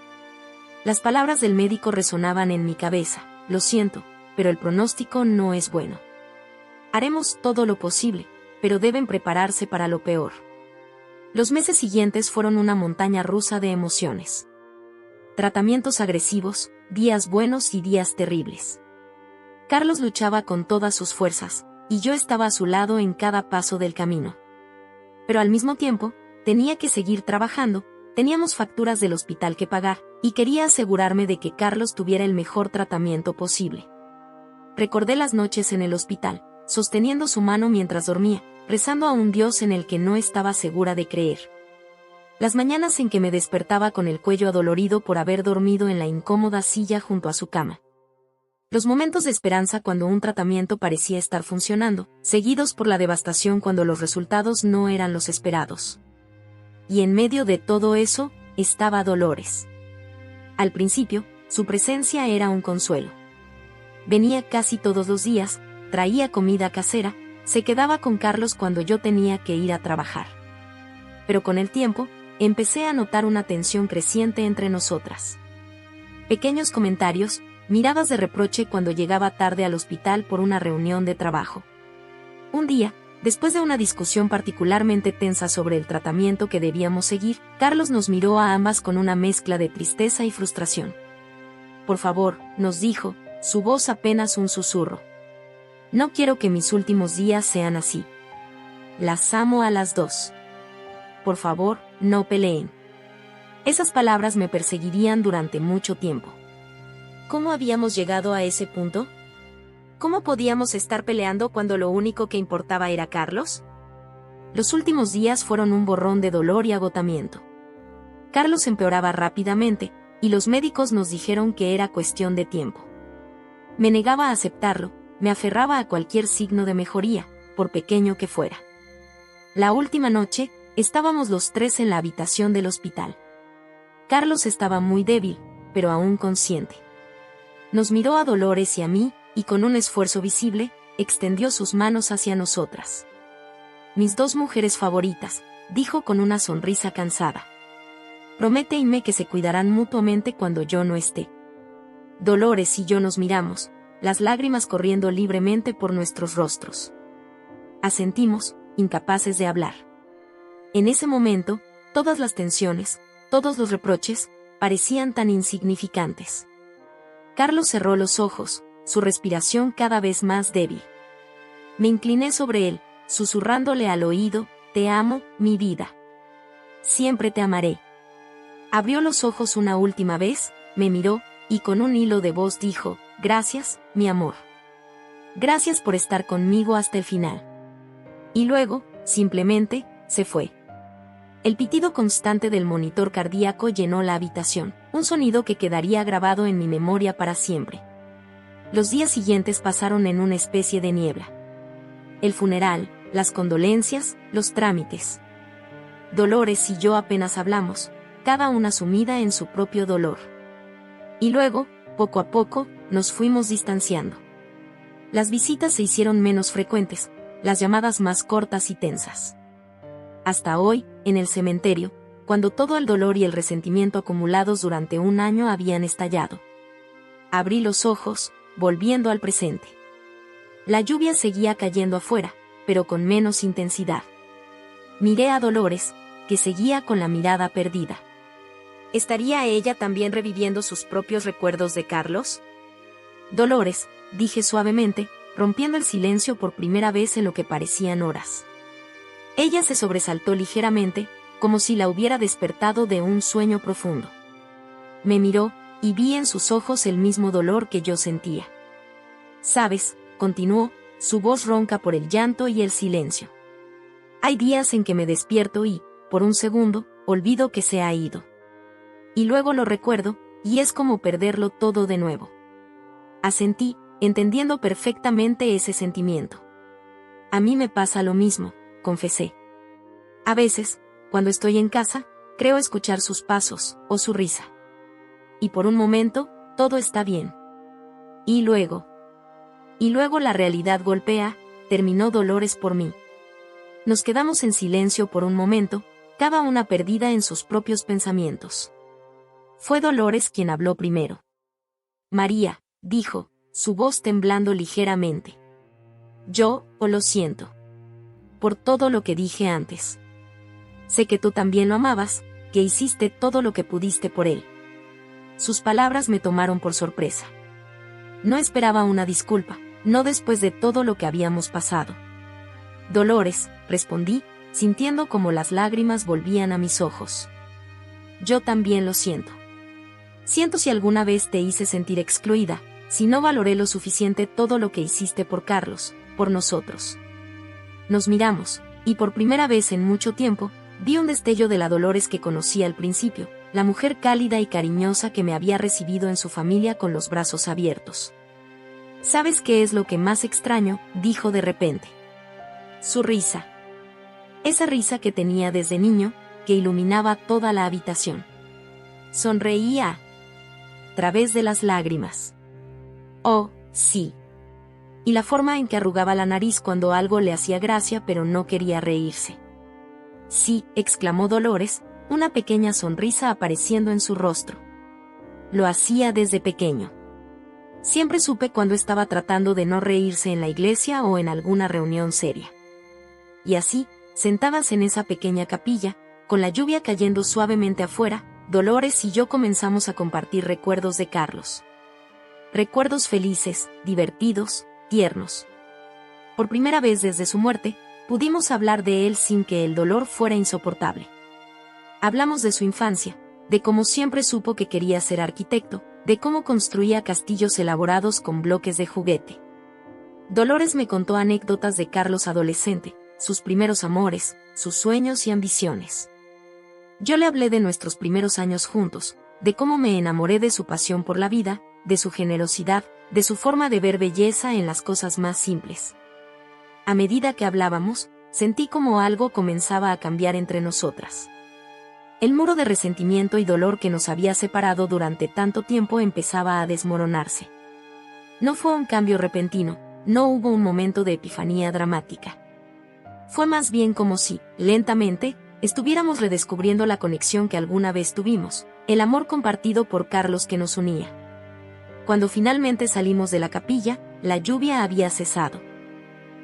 Las palabras del médico resonaban en mi cabeza: «Lo siento, pero el pronóstico no es bueno. Haremos todo lo posible, pero deben prepararse para lo peor». Los meses siguientes fueron una montaña rusa de emociones. Tratamientos agresivos, días buenos y días terribles. Carlos luchaba con todas sus fuerzas, y yo estaba a su lado en cada paso del camino. Pero al mismo tiempo, tenía que seguir trabajando, teníamos facturas del hospital que pagar, y quería asegurarme de que Carlos tuviera el mejor tratamiento posible. Recordé las noches en el hospital, sosteniendo su mano mientras dormía, rezando a un Dios en el que no estaba segura de creer. Las mañanas en que me despertaba con el cuello adolorido por haber dormido en la incómoda silla junto a su cama. Los momentos de esperanza cuando un tratamiento parecía estar funcionando, seguidos por la devastación cuando los resultados no eran los esperados. Y en medio de todo eso, estaba Dolores. Al principio, su presencia era un consuelo. Venía casi todos los días, traía comida casera, se quedaba con Carlos cuando yo tenía que ir a trabajar. Pero con el tiempo, empecé a notar una tensión creciente entre nosotras. Pequeños comentarios, miradas de reproche cuando llegaba tarde al hospital por una reunión de trabajo. Un día, después de una discusión particularmente tensa sobre el tratamiento que debíamos seguir, Carlos nos miró a ambas con una mezcla de tristeza y frustración. Por favor, nos dijo, su voz apenas un susurro. No quiero que mis últimos días sean así. Las amo a las dos. Por favor, no peleen. Esas palabras me perseguirían durante mucho tiempo. ¿Cómo habíamos llegado a ese punto? ¿Cómo podíamos estar peleando cuando lo único que importaba era Carlos? Los últimos días fueron un borrón de dolor y agotamiento. Carlos empeoraba rápidamente, y los médicos nos dijeron que era cuestión de tiempo. Me negaba a aceptarlo, me aferraba a cualquier signo de mejoría, por pequeño que fuera. La última noche, estábamos los tres en la habitación del hospital. Carlos estaba muy débil, pero aún consciente. Nos miró a Dolores y a mí, y con un esfuerzo visible, extendió sus manos hacia nosotras. Mis dos mujeres favoritas, dijo con una sonrisa cansada. Prométeme que se cuidarán mutuamente cuando yo no esté. Dolores y yo nos miramos, las lágrimas corriendo libremente por nuestros rostros. Asentimos, incapaces de hablar. En ese momento, todas las tensiones, todos los reproches, parecían tan insignificantes. Carlos cerró los ojos, su respiración cada vez más débil. Me incliné sobre él, susurrándole al oído, te amo, mi vida. Siempre te amaré. Abrió los ojos una última vez, me miró, y con un hilo de voz dijo, gracias, mi amor. Gracias por estar conmigo hasta el final. Y luego, simplemente, se fue. El pitido constante del monitor cardíaco llenó la habitación, un sonido que quedaría grabado en mi memoria para siempre. Los días siguientes pasaron en una especie de niebla. El funeral, las condolencias, los trámites. Dolores y yo apenas hablamos, cada una sumida en su propio dolor. Y luego, poco a poco, nos fuimos distanciando. Las visitas se hicieron menos frecuentes, las llamadas más cortas y tensas. Hasta hoy, en el cementerio, cuando todo el dolor y el resentimiento acumulados durante un año habían estallado. Abrí los ojos, volviendo al presente. La lluvia seguía cayendo afuera, pero con menos intensidad. Miré a Dolores, que seguía con la mirada perdida. ¿Estaría ella también reviviendo sus propios recuerdos de Carlos? Dolores, dije suavemente, rompiendo el silencio por primera vez en lo que parecían horas. Ella se sobresaltó ligeramente, como si la hubiera despertado de un sueño profundo. Me miró, y vi en sus ojos el mismo dolor que yo sentía. ¿Sabes?, continuó, su voz ronca por el llanto y el silencio. Hay días en que me despierto y, por un segundo, olvido que se ha ido. Y luego lo recuerdo, y es como perderlo todo de nuevo. Asentí, entendiendo perfectamente ese sentimiento. A mí me pasa lo mismo, confesé. A veces, cuando estoy en casa, creo escuchar sus pasos, o su risa. Y por un momento, todo está bien. Y luego la realidad golpea, terminó Dolores por mí. Nos quedamos en silencio por un momento, cada una perdida en sus propios pensamientos. Fue Dolores quien habló primero. María, dijo, su voz temblando ligeramente. Yo, lo siento. Por todo lo que dije antes. Sé que tú también lo amabas, que hiciste todo lo que pudiste por él. Sus palabras me tomaron por sorpresa. No esperaba una disculpa, no después de todo lo que habíamos pasado. Dolores, respondí, sintiendo como las lágrimas volvían a mis ojos. Yo también lo siento. Siento si alguna vez te hice sentir excluida, si no valoré lo suficiente todo lo que hiciste por Carlos, por nosotros. Nos miramos, y por primera vez en mucho tiempo, vi un destello de la Dolores que conocí al principio, la mujer cálida y cariñosa que me había recibido en su familia con los brazos abiertos. ¿Sabes qué es lo que más extraño?, dijo de repente. Su risa. Esa risa que tenía desde niño, que iluminaba toda la habitación. Sonreía a través de las lágrimas. Oh, sí. Y la forma en que arrugaba la nariz cuando algo le hacía gracia pero no quería reírse. Sí, exclamó Dolores, una pequeña sonrisa apareciendo en su rostro. Lo hacía desde pequeño. Siempre supe cuando estaba tratando de no reírse en la iglesia o en alguna reunión seria. Y así, sentadas en esa pequeña capilla, con la lluvia cayendo suavemente afuera, Dolores y yo comenzamos a compartir recuerdos de Carlos. Recuerdos felices, divertidos, tiernos. Por primera vez desde su muerte, pudimos hablar de él sin que el dolor fuera insoportable. Hablamos de su infancia, de cómo siempre supo que quería ser arquitecto, de cómo construía castillos elaborados con bloques de juguete. Dolores me contó anécdotas de Carlos adolescente, sus primeros amores, sus sueños y ambiciones. Yo le hablé de nuestros primeros años juntos, de cómo me enamoré de su pasión por la vida, de su generosidad, de su forma de ver belleza en las cosas más simples. A medida que hablábamos, sentí como algo comenzaba a cambiar entre nosotras. El muro de resentimiento y dolor que nos había separado durante tanto tiempo empezaba a desmoronarse. No fue un cambio repentino, no hubo un momento de epifanía dramática. Fue más bien como si, lentamente, estuviéramos redescubriendo la conexión que alguna vez tuvimos, el amor compartido por Carlos que nos unía. Cuando finalmente salimos de la capilla, la lluvia había cesado.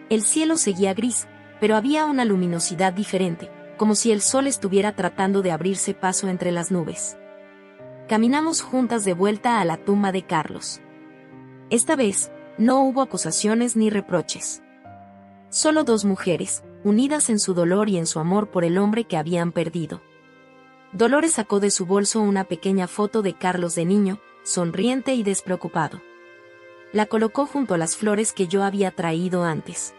El cielo seguía gris, pero había una luminosidad diferente, como si el sol estuviera tratando de abrirse paso entre las nubes. Caminamos juntas de vuelta a la tumba de Carlos. Esta vez, no hubo acusaciones ni reproches. Solo dos mujeres, unidas en su dolor y en su amor por el hombre que habían perdido. Dolores sacó de su bolso una pequeña foto de Carlos de niño, sonriente y despreocupado. La colocó junto a las flores que yo había traído antes.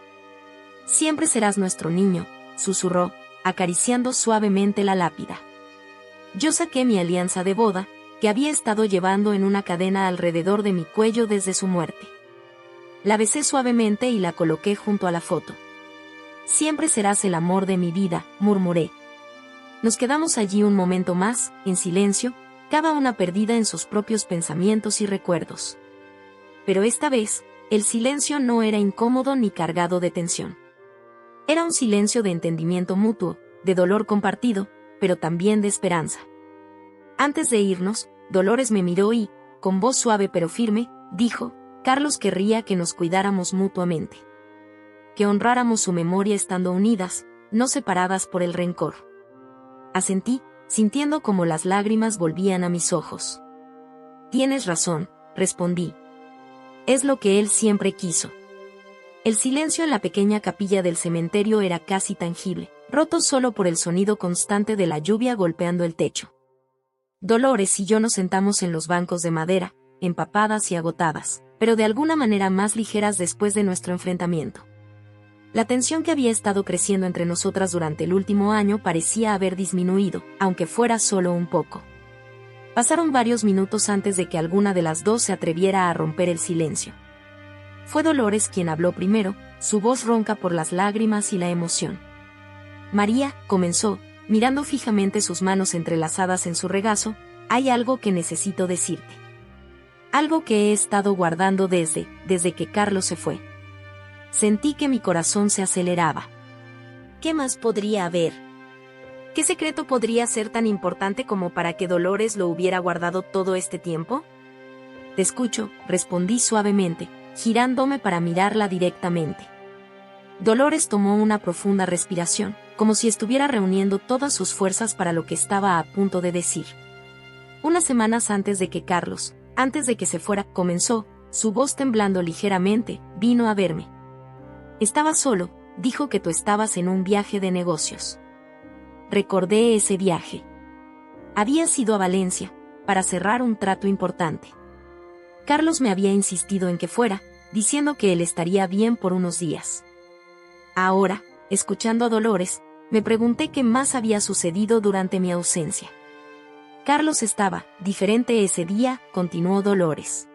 «Siempre serás nuestro niño», susurró, acariciando suavemente la lápida. Yo saqué mi alianza de boda, que había estado llevando en una cadena alrededor de mi cuello desde su muerte. La besé suavemente y la coloqué junto a la foto. «Siempre serás el amor de mi vida», murmuré. Nos quedamos allí un momento más, en silencio, cada una perdida en sus propios pensamientos y recuerdos. Pero esta vez, el silencio no era incómodo ni cargado de tensión. Era un silencio de entendimiento mutuo, de dolor compartido, pero también de esperanza. Antes de irnos, Dolores me miró y, con voz suave pero firme, dijo: «Carlos querría que nos cuidáramos mutuamente. Que honráramos su memoria estando unidas, no separadas por el rencor». Asentí, sintiendo como las lágrimas volvían a mis ojos. «Tienes razón», respondí. «Es lo que él siempre quiso». El silencio en la pequeña capilla del cementerio era casi tangible, roto solo por el sonido constante de la lluvia golpeando el techo. Dolores y yo nos sentamos en los bancos de madera, empapadas y agotadas, pero de alguna manera más ligeras después de nuestro enfrentamiento. La tensión que había estado creciendo entre nosotras durante el último año parecía haber disminuido, aunque fuera solo un poco. Pasaron varios minutos antes de que alguna de las dos se atreviera a romper el silencio. Fue Dolores quien habló primero, su voz ronca por las lágrimas y la emoción. «María», comenzó, mirando fijamente sus manos entrelazadas en su regazo, «hay algo que necesito decirte. Algo que he estado guardando desde que Carlos se fue». Sentí que mi corazón se aceleraba. ¿Qué más podría haber? ¿Qué secreto podría ser tan importante como para que Dolores lo hubiera guardado todo este tiempo? «Te escucho», respondí suavemente, girándome para mirarla directamente. Dolores tomó una profunda respiración, como si estuviera reuniendo todas sus fuerzas para lo que estaba a punto de decir. «Unas semanas antes de que Carlos, antes de que se fuera», comenzó, su voz temblando ligeramente, «vino a verme. Estaba solo, dijo que tú estabas en un viaje de negocios». Recordé ese viaje. Había sido a Valencia, para cerrar un trato importante. Carlos me había insistido en que fuera, diciendo que él estaría bien por unos días. Ahora, escuchando a Dolores, me pregunté qué más había sucedido durante mi ausencia. «Carlos estaba diferente ese día», continuó Dolores.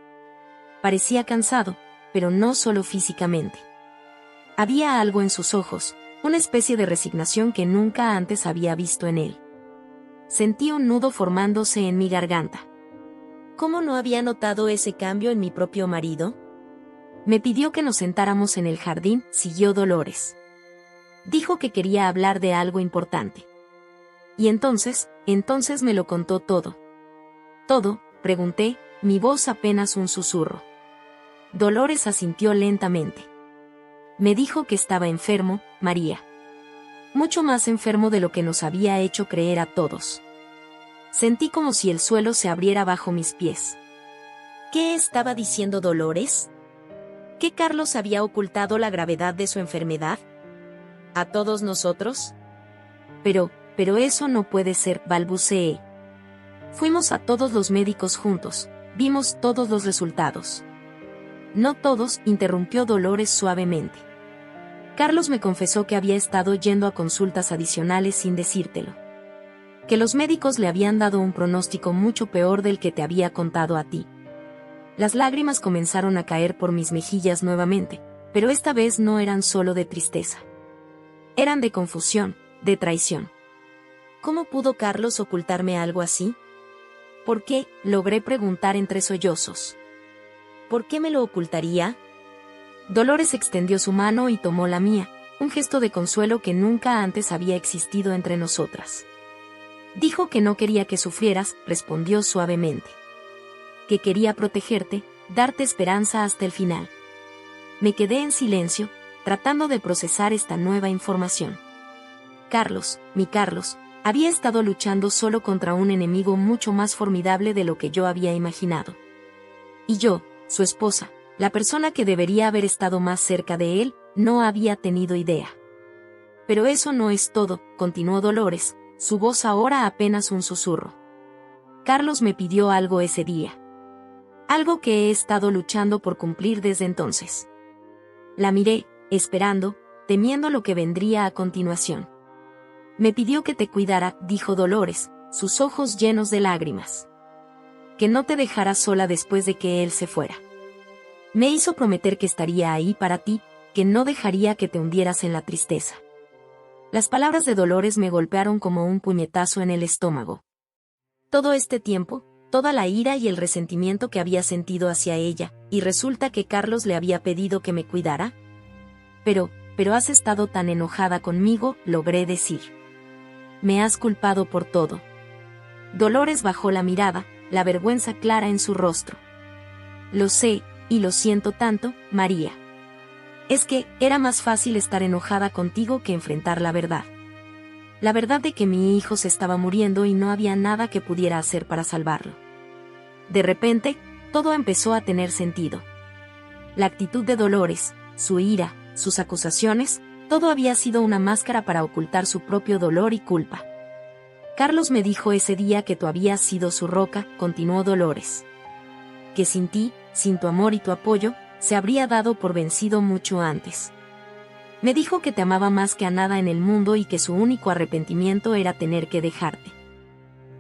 Parecía cansado, pero no solo físicamente. Había algo en sus ojos, una especie de resignación que nunca antes había visto en él. Sentí un nudo formándose en mi garganta. ¿Cómo no había notado ese cambio en mi propio marido? Me pidió que nos sentáramos en el jardín, siguió Dolores. Dijo que quería hablar de algo importante. Y entonces me lo contó todo. ¿Todo?, pregunté, mi voz apenas un susurro. Dolores asintió lentamente. Me dijo que estaba enfermo, María. Mucho más enfermo de lo que nos había hecho creer a todos. Sentí como si el suelo se abriera bajo mis pies. ¿Qué estaba diciendo Dolores? ¿Que Carlos había ocultado la gravedad de su enfermedad? ¿A todos nosotros? Pero eso no puede ser, balbuceé. Fuimos a todos los médicos juntos, vimos todos los resultados. No todos, interrumpió Dolores suavemente. Carlos me confesó que había estado yendo a consultas adicionales sin decírtelo. Que los médicos le habían dado un pronóstico mucho peor del que te había contado a ti. Las lágrimas comenzaron a caer por mis mejillas nuevamente, pero esta vez no eran solo de tristeza. Eran de confusión, de traición. ¿Cómo pudo Carlos ocultarme algo así? ¿Por qué?, logré preguntar entre sollozos. ¿Por qué me lo ocultaría? Dolores extendió su mano y tomó la mía, un gesto de consuelo que nunca antes había existido entre nosotras. Dijo que no quería que sufrieras, respondió suavemente. Que quería protegerte, darte esperanza hasta el final. Me quedé en silencio, tratando de procesar esta nueva información. Carlos, mi Carlos, había estado luchando solo contra un enemigo mucho más formidable de lo que yo había imaginado. Y yo, su esposa, la persona que debería haber estado más cerca de él, no había tenido idea. Pero eso no es todo, continuó Dolores, su voz ahora apenas un susurro. Carlos me pidió algo ese día. Algo que he estado luchando por cumplir desde entonces. La miré, esperando, temiendo lo que vendría a continuación. Me pidió que te cuidara, dijo Dolores, sus ojos llenos de lágrimas. Que no te dejara sola después de que él se fuera. Me hizo prometer que estaría ahí para ti, que no dejaría que te hundieras en la tristeza. Las palabras de Dolores me golpearon como un puñetazo en el estómago. Todo este tiempo, toda la ira y el resentimiento que había sentido hacia ella, y resulta que Carlos le había pedido que me cuidara. Pero has estado tan enojada conmigo, logré decir. Me has culpado por todo. Dolores bajó la mirada, la vergüenza clara en su rostro. Lo sé, y lo siento tanto, María. Es que, era más fácil estar enojada contigo que enfrentar la verdad. La verdad de que mi hijo se estaba muriendo y no había nada que pudiera hacer para salvarlo. De repente, todo empezó a tener sentido. La actitud de Dolores, su ira, sus acusaciones, todo había sido una máscara para ocultar su propio dolor y culpa. Carlos me dijo ese día que tú habías sido su roca, continuó Dolores. Que sin ti, sin tu amor y tu apoyo, se habría dado por vencido mucho antes. Me dijo que te amaba más que a nada en el mundo y que su único arrepentimiento era tener que dejarte.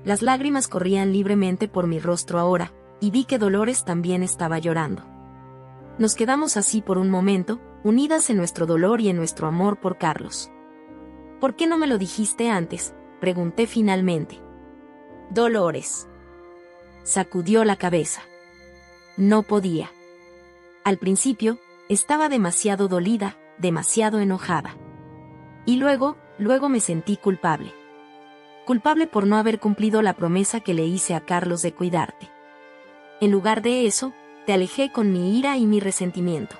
Las lágrimas corrían libremente por mi rostro ahora, y vi que Dolores también estaba llorando. Nos quedamos así por un momento, unidas en nuestro dolor y en nuestro amor por Carlos. ¿Por qué no me lo dijiste antes?, pregunté finalmente. Dolores sacudió la cabeza. No podía. Al principio, estaba demasiado dolida, demasiado enojada. Y luego me sentí culpable. Culpable por no haber cumplido la promesa que le hice a Carlos de cuidarte. En lugar de eso, te alejé con mi ira y mi resentimiento.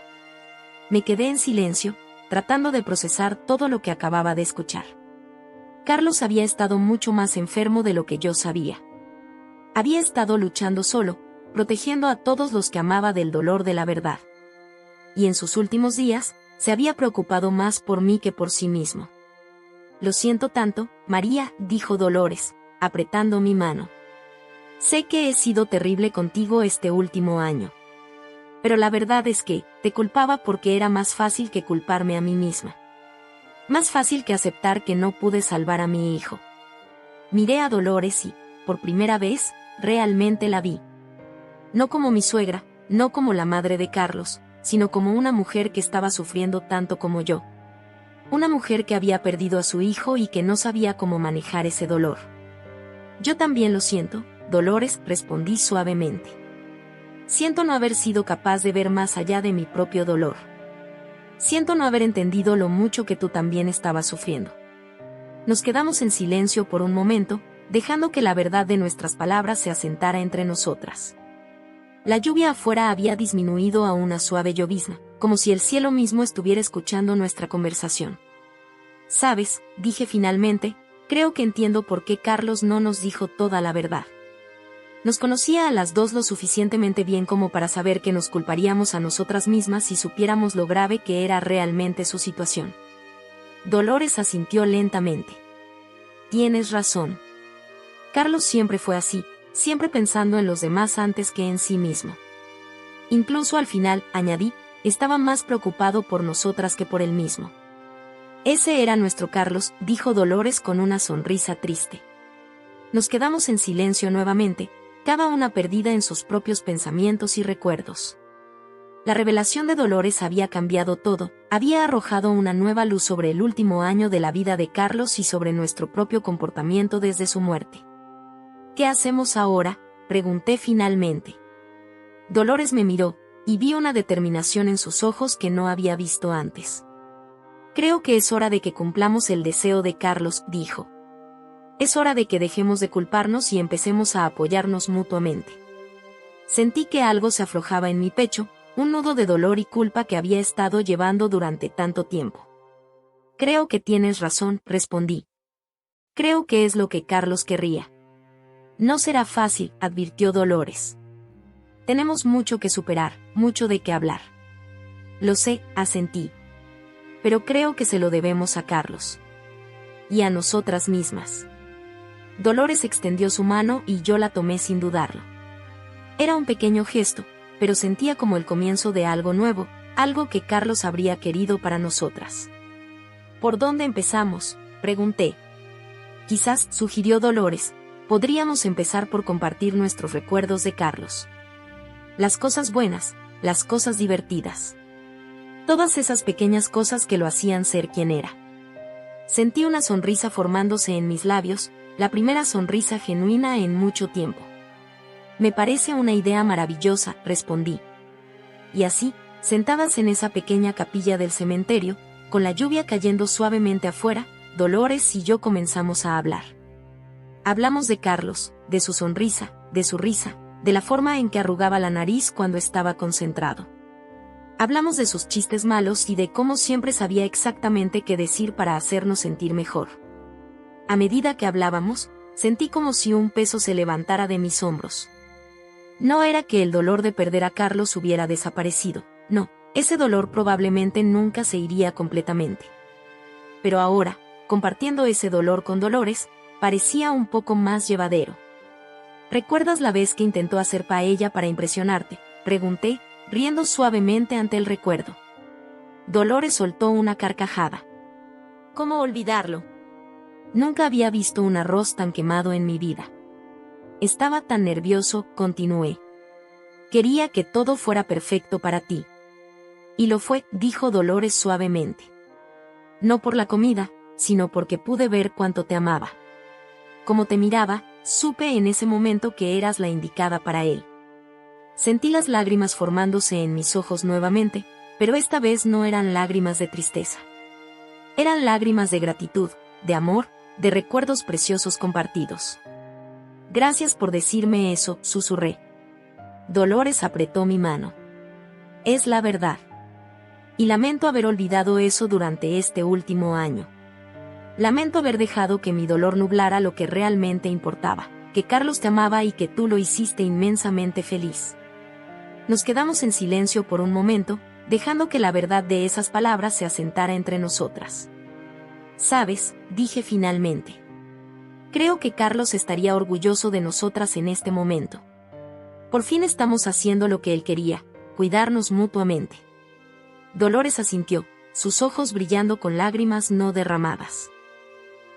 Me quedé en silencio, tratando de procesar todo lo que acababa de escuchar. Carlos había estado mucho más enfermo de lo que yo sabía. Había estado luchando solo, protegiendo a todos los que amaba del dolor de la verdad. Y en sus últimos días, se había preocupado más por mí que por sí mismo. Lo siento tanto, María, dijo Dolores, apretando mi mano. Sé que he sido terrible contigo este último año. Pero la verdad es que, te culpaba porque era más fácil que culparme a mí misma. Más fácil que aceptar que no pude salvar a mi hijo. Miré a Dolores y, por primera vez, realmente la vi. No como mi suegra, no como la madre de Carlos, sino como una mujer que estaba sufriendo tanto como yo. Una mujer que había perdido a su hijo y que no sabía cómo manejar ese dolor. Yo también lo siento, Dolores, respondí suavemente. Siento no haber sido capaz de ver más allá de mi propio dolor. Siento no haber entendido lo mucho que tú también estabas sufriendo. Nos quedamos en silencio por un momento, dejando que la verdad de nuestras palabras se asentara entre nosotras. La lluvia afuera había disminuido a una suave llovizna, como si el cielo mismo estuviera escuchando nuestra conversación. «Sabes», dije finalmente, «creo que entiendo por qué Carlos no nos dijo toda la verdad. Nos conocía a las dos lo suficientemente bien como para saber que nos culparíamos a nosotras mismas si supiéramos lo grave que era realmente su situación». Dolores asintió lentamente. «Tienes razón. Carlos siempre fue así, siempre pensando en los demás antes que en sí mismo. Incluso al final», añadí, «estaba más preocupado por nosotras que por él mismo». «Ese era nuestro Carlos», dijo Dolores con una sonrisa triste. Nos quedamos en silencio nuevamente, cada una perdida en sus propios pensamientos y recuerdos. La revelación de Dolores había cambiado todo, había arrojado una nueva luz sobre el último año de la vida de Carlos y sobre nuestro propio comportamiento desde su muerte. «¿Qué hacemos ahora?», pregunté finalmente. Dolores me miró, y vi una determinación en sus ojos que no había visto antes. «Creo que es hora de que cumplamos el deseo de Carlos», dijo. «Es hora de que dejemos de culparnos y empecemos a apoyarnos mutuamente». Sentí que algo se aflojaba en mi pecho, un nudo de dolor y culpa que había estado llevando durante tanto tiempo. «Creo que tienes razón», respondí. «Creo que es lo que Carlos querría». «No será fácil», advirtió Dolores. «Tenemos mucho que superar, mucho de qué hablar». «Lo sé», asentí. «Pero creo que se lo debemos a Carlos. Y a nosotras mismas». Dolores extendió su mano y yo la tomé sin dudarlo. Era un pequeño gesto, pero sentía como el comienzo de algo nuevo, algo que Carlos habría querido para nosotras. «¿Por dónde empezamos?», pregunté. «Quizás», sugirió Dolores, «podríamos empezar por compartir nuestros recuerdos de Carlos. Las cosas buenas, las cosas divertidas. Todas esas pequeñas cosas que lo hacían ser quien era». Sentí una sonrisa formándose en mis labios, la primera sonrisa genuina en mucho tiempo. «Me parece una idea maravillosa», respondí. Y así, sentadas en esa pequeña capilla del cementerio, con la lluvia cayendo suavemente afuera, Dolores y yo comenzamos a hablar. Hablamos de Carlos, de su sonrisa, de su risa, de la forma en que arrugaba la nariz cuando estaba concentrado. Hablamos de sus chistes malos y de cómo siempre sabía exactamente qué decir para hacernos sentir mejor. A medida que hablábamos, sentí como si un peso se levantara de mis hombros. No era que el dolor de perder a Carlos hubiera desaparecido, no, ese dolor probablemente nunca se iría completamente. Pero ahora, compartiendo ese dolor con Dolores, parecía un poco más llevadero. «¿Recuerdas la vez que intentó hacer paella para impresionarte?», pregunté, riendo suavemente ante el recuerdo. Dolores soltó una carcajada. «¿Cómo olvidarlo? Nunca había visto un arroz tan quemado en mi vida. Estaba tan nervioso», continué. «Quería que todo fuera perfecto para ti». «Y lo fue», dijo Dolores suavemente. «No por la comida, sino porque pude ver cuánto te amaba. Como te miraba, supe en ese momento que eras la indicada para él». Sentí las lágrimas formándose en mis ojos nuevamente, pero esta vez no eran lágrimas de tristeza. Eran lágrimas de gratitud, de amor, de recuerdos preciosos compartidos. «Gracias por decirme eso», susurré. Dolores apretó mi mano. «Es la verdad. Y lamento haber olvidado eso durante este último año. Lamento haber dejado que mi dolor nublara lo que realmente importaba, que Carlos te amaba y que tú lo hiciste inmensamente feliz». Nos quedamos en silencio por un momento, dejando que la verdad de esas palabras se asentara entre nosotras. «¿Sabes?», dije finalmente. «Creo que Carlos estaría orgulloso de nosotras en este momento. Por fin estamos haciendo lo que él quería, cuidarnos mutuamente». Dolores asintió, sus ojos brillando con lágrimas no derramadas.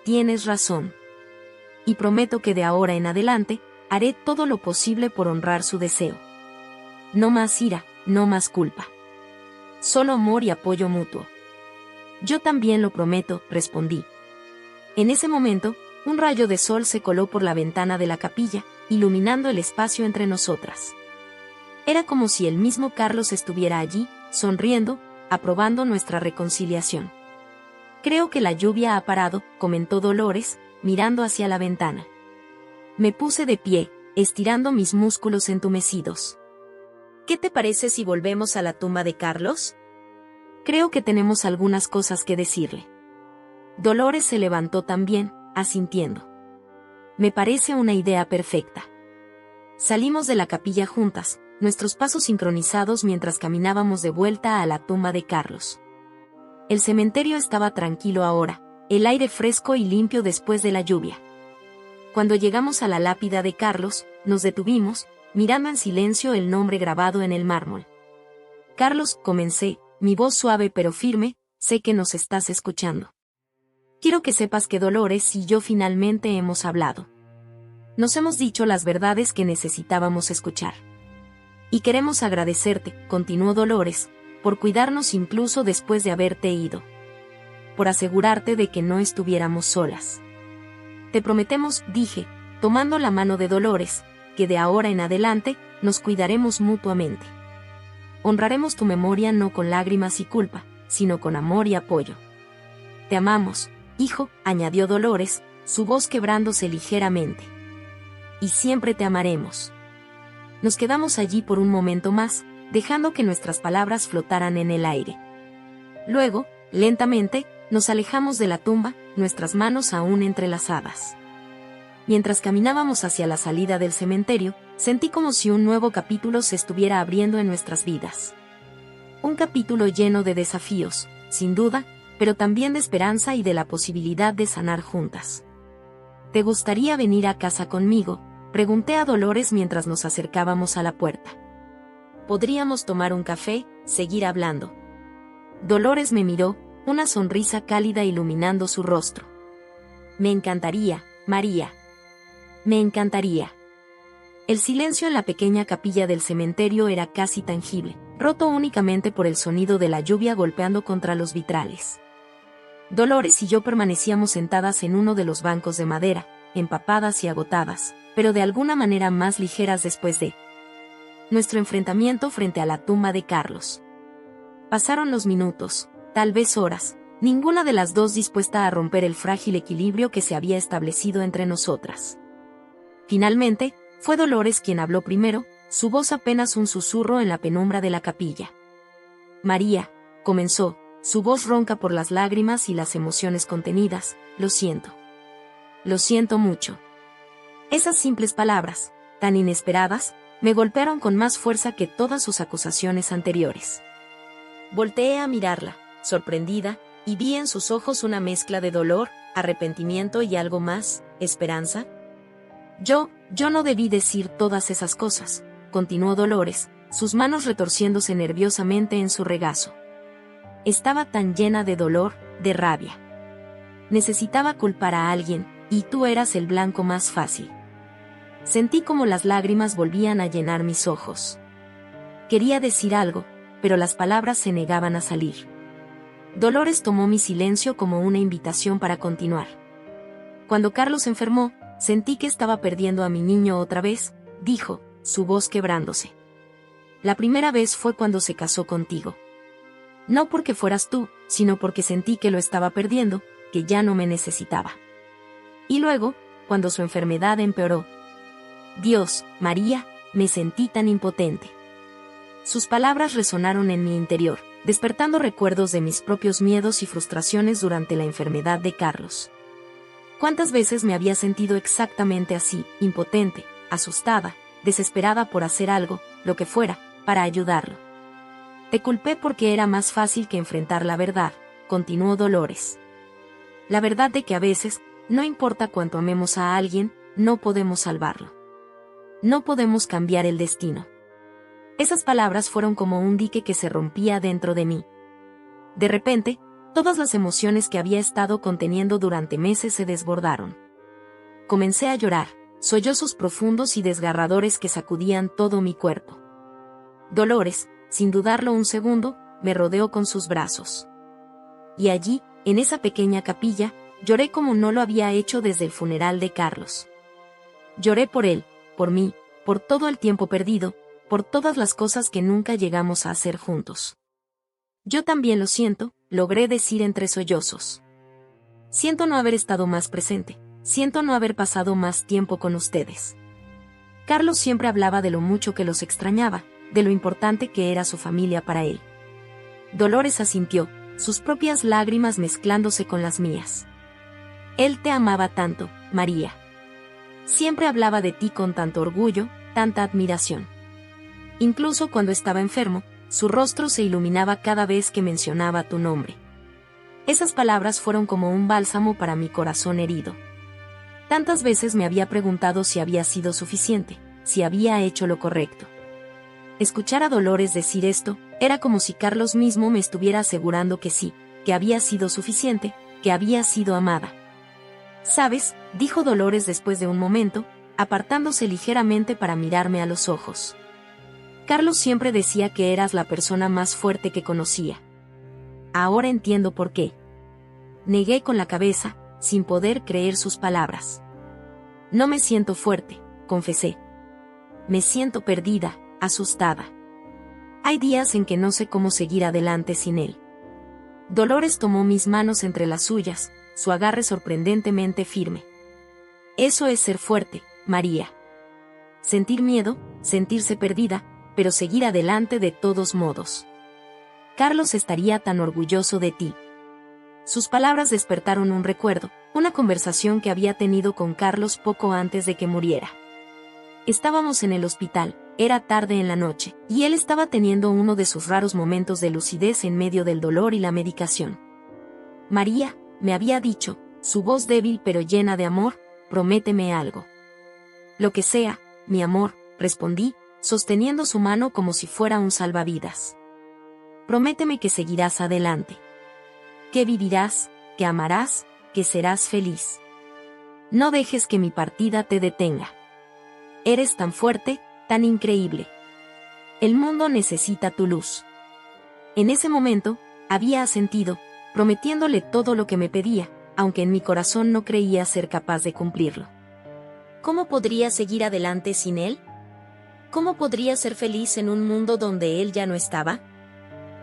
«Tienes razón. Y prometo que de ahora en adelante, haré todo lo posible por honrar su deseo. No más ira, no más culpa. Solo amor y apoyo mutuo». «Yo también lo prometo», respondí. En ese momento, un rayo de sol se coló por la ventana de la capilla, iluminando el espacio entre nosotras. Era como si el mismo Carlos estuviera allí, sonriendo, aprobando nuestra reconciliación. «Creo que la lluvia ha parado», comentó Dolores, mirando hacia la ventana. Me puse de pie, estirando mis músculos entumecidos. ¿Qué te parece si volvemos a la tumba de Carlos? Creo que tenemos algunas cosas que decirle. Dolores se levantó también, asintiendo. Me parece una idea perfecta. Salimos de la capilla juntas, nuestros pasos sincronizados mientras caminábamos de vuelta a la tumba de Carlos. El cementerio estaba tranquilo ahora, el aire fresco y limpio después de la lluvia. Cuando llegamos a la lápida de Carlos, nos detuvimos, mirando en silencio el nombre grabado en el mármol. Carlos, comencé, mi voz suave pero firme, sé que nos estás escuchando. Quiero que sepas que Dolores y yo finalmente hemos hablado. Nos hemos dicho las verdades que necesitábamos escuchar. Y queremos agradecerte, continuó Dolores, por cuidarnos incluso después de haberte ido. Por asegurarte de que no estuviéramos solas. Te prometemos, dije, tomando la mano de Dolores, que de ahora en adelante, nos cuidaremos mutuamente. Honraremos tu memoria no con lágrimas y culpa, sino con amor y apoyo. Te amamos, hijo, añadió Dolores, su voz quebrándose ligeramente. Y siempre te amaremos. Nos quedamos allí por un momento más, dejando que nuestras palabras flotaran en el aire. Luego, lentamente, nos alejamos de la tumba, nuestras manos aún entrelazadas. Mientras caminábamos hacia la salida del cementerio, sentí como si un nuevo capítulo se estuviera abriendo en nuestras vidas. Un capítulo lleno de desafíos, sin duda, pero también de esperanza y de la posibilidad de sanar juntas. ¿Te gustaría venir a casa conmigo?, pregunté a Dolores mientras nos acercábamos a la puerta. Podríamos tomar un café, seguir hablando. Dolores me miró, una sonrisa cálida iluminando su rostro. Me encantaría, María. Me encantaría. El silencio en la pequeña capilla del cementerio era casi tangible, roto únicamente por el sonido de la lluvia golpeando contra los vitrales. Dolores y yo permanecíamos sentadas en uno de los bancos de madera, empapadas y agotadas, pero de alguna manera más ligeras después de nuestro enfrentamiento frente a la tumba de Carlos. Pasaron los minutos, tal vez horas, ninguna de las dos dispuesta a romper el frágil equilibrio que se había establecido entre nosotras. Finalmente, fue Dolores quien habló primero, su voz apenas un susurro en la penumbra de la capilla. María, comenzó, su voz ronca por las lágrimas y las emociones contenidas, lo siento. Lo siento mucho. Esas simples palabras, tan inesperadas, me golpearon con más fuerza que todas sus acusaciones anteriores. Volteé a mirarla, sorprendida, y vi en sus ojos una mezcla de dolor, arrepentimiento y algo más, esperanza. Yo no debí decir todas esas cosas, continuó Dolores, sus manos retorciéndose nerviosamente en su regazo. Estaba tan llena de dolor, de rabia. Necesitaba culpar a alguien, y tú eras el blanco más fácil. Sentí como las lágrimas volvían a llenar mis ojos. Quería decir algo, pero las palabras se negaban a salir. Dolores tomó mi silencio como una invitación para continuar. Cuando Carlos enfermó, sentí que estaba perdiendo a mi niño otra vez, dijo, su voz quebrándose. La primera vez fue cuando se casó contigo. No porque fueras tú, sino porque sentí que lo estaba perdiendo, que ya no me necesitaba. Y luego, cuando su enfermedad empeoró. Dios, María, me sentí tan impotente. Sus palabras resonaron en mi interior, despertando recuerdos de mis propios miedos y frustraciones durante la enfermedad de Carlos. ¿Cuántas veces me había sentido exactamente así, impotente, asustada, desesperada por hacer algo, lo que fuera, para ayudarlo? Te culpé porque era más fácil que enfrentar la verdad, continuó Dolores. La verdad de que a veces, no importa cuánto amemos a alguien, no podemos salvarlo. No podemos cambiar el destino. Esas palabras fueron como un dique que se rompía dentro de mí. De repente, todas las emociones que había estado conteniendo durante meses se desbordaron. Comencé a llorar, sollozos profundos y desgarradores que sacudían todo mi cuerpo. Dolores, sin dudarlo un segundo, me rodeó con sus brazos. Y allí, en esa pequeña capilla, lloré como no lo había hecho desde el funeral de Carlos. Lloré por él, por mí, por todo el tiempo perdido, por todas las cosas que nunca llegamos a hacer juntos. Yo también lo siento, logré decir entre sollozos. Siento no haber estado más presente, siento no haber pasado más tiempo con ustedes. Carlos siempre hablaba de lo mucho que los extrañaba, de lo importante que era su familia para él. Dolores asintió, sus propias lágrimas mezclándose con las mías. Él te amaba tanto, María. Siempre hablaba de ti con tanto orgullo, tanta admiración. Incluso cuando estaba enfermo, su rostro se iluminaba cada vez que mencionaba tu nombre. Esas palabras fueron como un bálsamo para mi corazón herido. Tantas veces me había preguntado si había sido suficiente, si había hecho lo correcto. Escuchar a Dolores decir esto, era como si Carlos mismo me estuviera asegurando que sí, que había sido suficiente, que había sido amada. ¿Sabes?, dijo Dolores después de un momento, apartándose ligeramente para mirarme a los ojos. Carlos siempre decía que eras la persona más fuerte que conocía. Ahora entiendo por qué. Negué con la cabeza, sin poder creer sus palabras. No me siento fuerte, confesé. Me siento perdida, asustada. Hay días en que no sé cómo seguir adelante sin él. Dolores tomó mis manos entre las suyas, su agarre sorprendentemente firme. Eso es ser fuerte, María. Sentir miedo, sentirse perdida, pero seguir adelante de todos modos. Carlos estaría tan orgulloso de ti. Sus palabras despertaron un recuerdo, una conversación que había tenido con Carlos poco antes de que muriera. Estábamos en el hospital, era tarde en la noche, y él estaba teniendo uno de sus raros momentos de lucidez en medio del dolor y la medicación. María, me había dicho, su voz débil pero llena de amor, prométeme algo. Lo que sea, mi amor, respondí, sosteniendo su mano como si fuera un salvavidas. Prométeme que seguirás adelante. Que vivirás, que amarás, que serás feliz. No dejes que mi partida te detenga. Eres tan fuerte, tan increíble. El mundo necesita tu luz. En ese momento, había asentido, prometiéndole todo lo que me pedía, aunque en mi corazón no creía ser capaz de cumplirlo. ¿Cómo podría seguir adelante sin él? ¿Cómo podría ser feliz en un mundo donde él ya no estaba?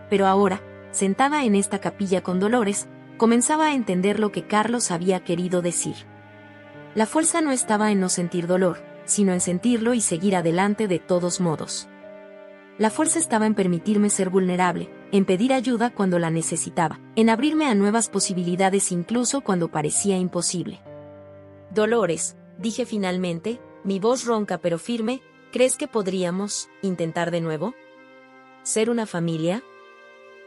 Pero ahora, sentada en esta capilla con Dolores, comenzaba a entender lo que Carlos había querido decir. La fuerza no estaba en no sentir dolor, sino en sentirlo y seguir adelante de todos modos. La fuerza estaba en permitirme ser vulnerable, en pedir ayuda cuando la necesitaba, en abrirme a nuevas posibilidades incluso cuando parecía imposible. Dolores, dije finalmente, mi voz ronca pero firme, ¿crees que podríamos intentar de nuevo? ¿Ser una familia?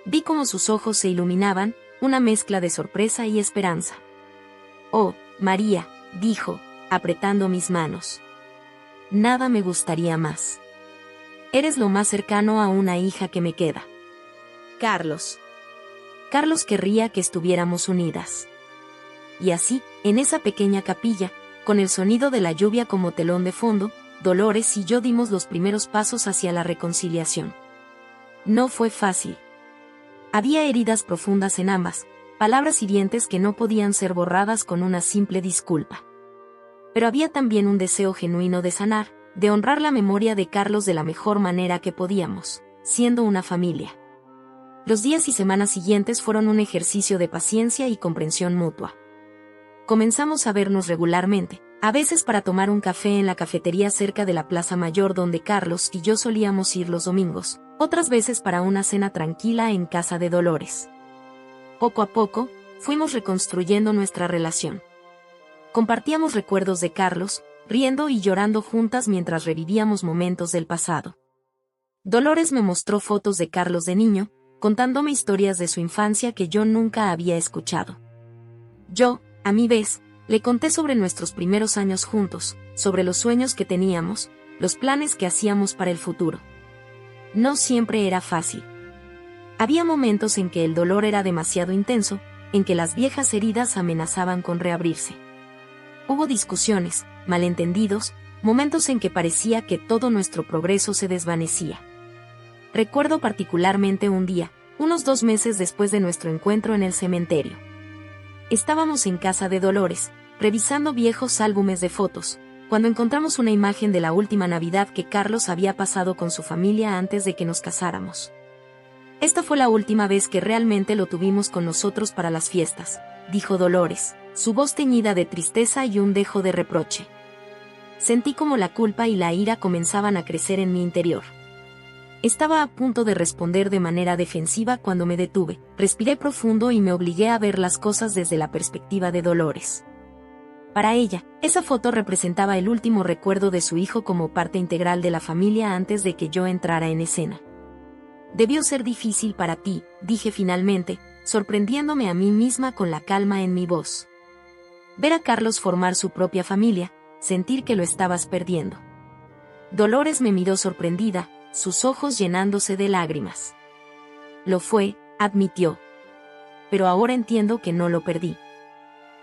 Vi cómo sus ojos se iluminaban, una mezcla de sorpresa y esperanza. Oh, María, dijo, apretando mis manos. Nada me gustaría más. Eres lo más cercano a una hija que me queda. Carlos. Carlos querría que estuviéramos unidas. Y así, en esa pequeña capilla, con el sonido de la lluvia como telón de fondo, Dolores y yo dimos los primeros pasos hacia la reconciliación. No fue fácil. Había heridas profundas en ambas, palabras hirientes que no podían ser borradas con una simple disculpa. Pero había también un deseo genuino de sanar, de honrar la memoria de Carlos de la mejor manera que podíamos, siendo una familia. Los días y semanas siguientes fueron un ejercicio de paciencia y comprensión mutua. Comenzamos a vernos regularmente, a veces para tomar un café en la cafetería cerca de la Plaza Mayor donde Carlos y yo solíamos ir los domingos, otras veces para una cena tranquila en casa de Dolores. Poco a poco, fuimos reconstruyendo nuestra relación. Compartíamos recuerdos de Carlos, riendo y llorando juntas mientras revivíamos momentos del pasado. Dolores me mostró fotos de Carlos de niño, contándome historias de su infancia que yo nunca había escuchado. Yo, a mi vez, le conté sobre nuestros primeros años juntos, sobre los sueños que teníamos, los planes que hacíamos para el futuro. No siempre era fácil. Había momentos en que el dolor era demasiado intenso, en que las viejas heridas amenazaban con reabrirse. Hubo discusiones, malentendidos, momentos en que parecía que todo nuestro progreso se desvanecía. Recuerdo particularmente un día, unos 2 meses después de nuestro encuentro en el cementerio. Estábamos en casa de Dolores, revisando viejos álbumes de fotos, cuando encontramos una imagen de la última Navidad que Carlos había pasado con su familia antes de que nos casáramos. Esta fue la última vez que realmente lo tuvimos con nosotros para las fiestas, dijo Dolores, su voz teñida de tristeza y un dejo de reproche. Sentí como la culpa y la ira comenzaban a crecer en mi interior. Estaba a punto de responder de manera defensiva cuando me detuve, respiré profundo y me obligué a ver las cosas desde la perspectiva de Dolores. Para ella, esa foto representaba el último recuerdo de su hijo como parte integral de la familia antes de que yo entrara en escena. Debió ser difícil para ti, dije finalmente, sorprendiéndome a mí misma con la calma en mi voz. Ver a Carlos formar su propia familia, sentir que lo estabas perdiendo. Dolores me miró sorprendida, sus ojos llenándose de lágrimas. Lo fue, admitió. Pero ahora entiendo que no lo perdí.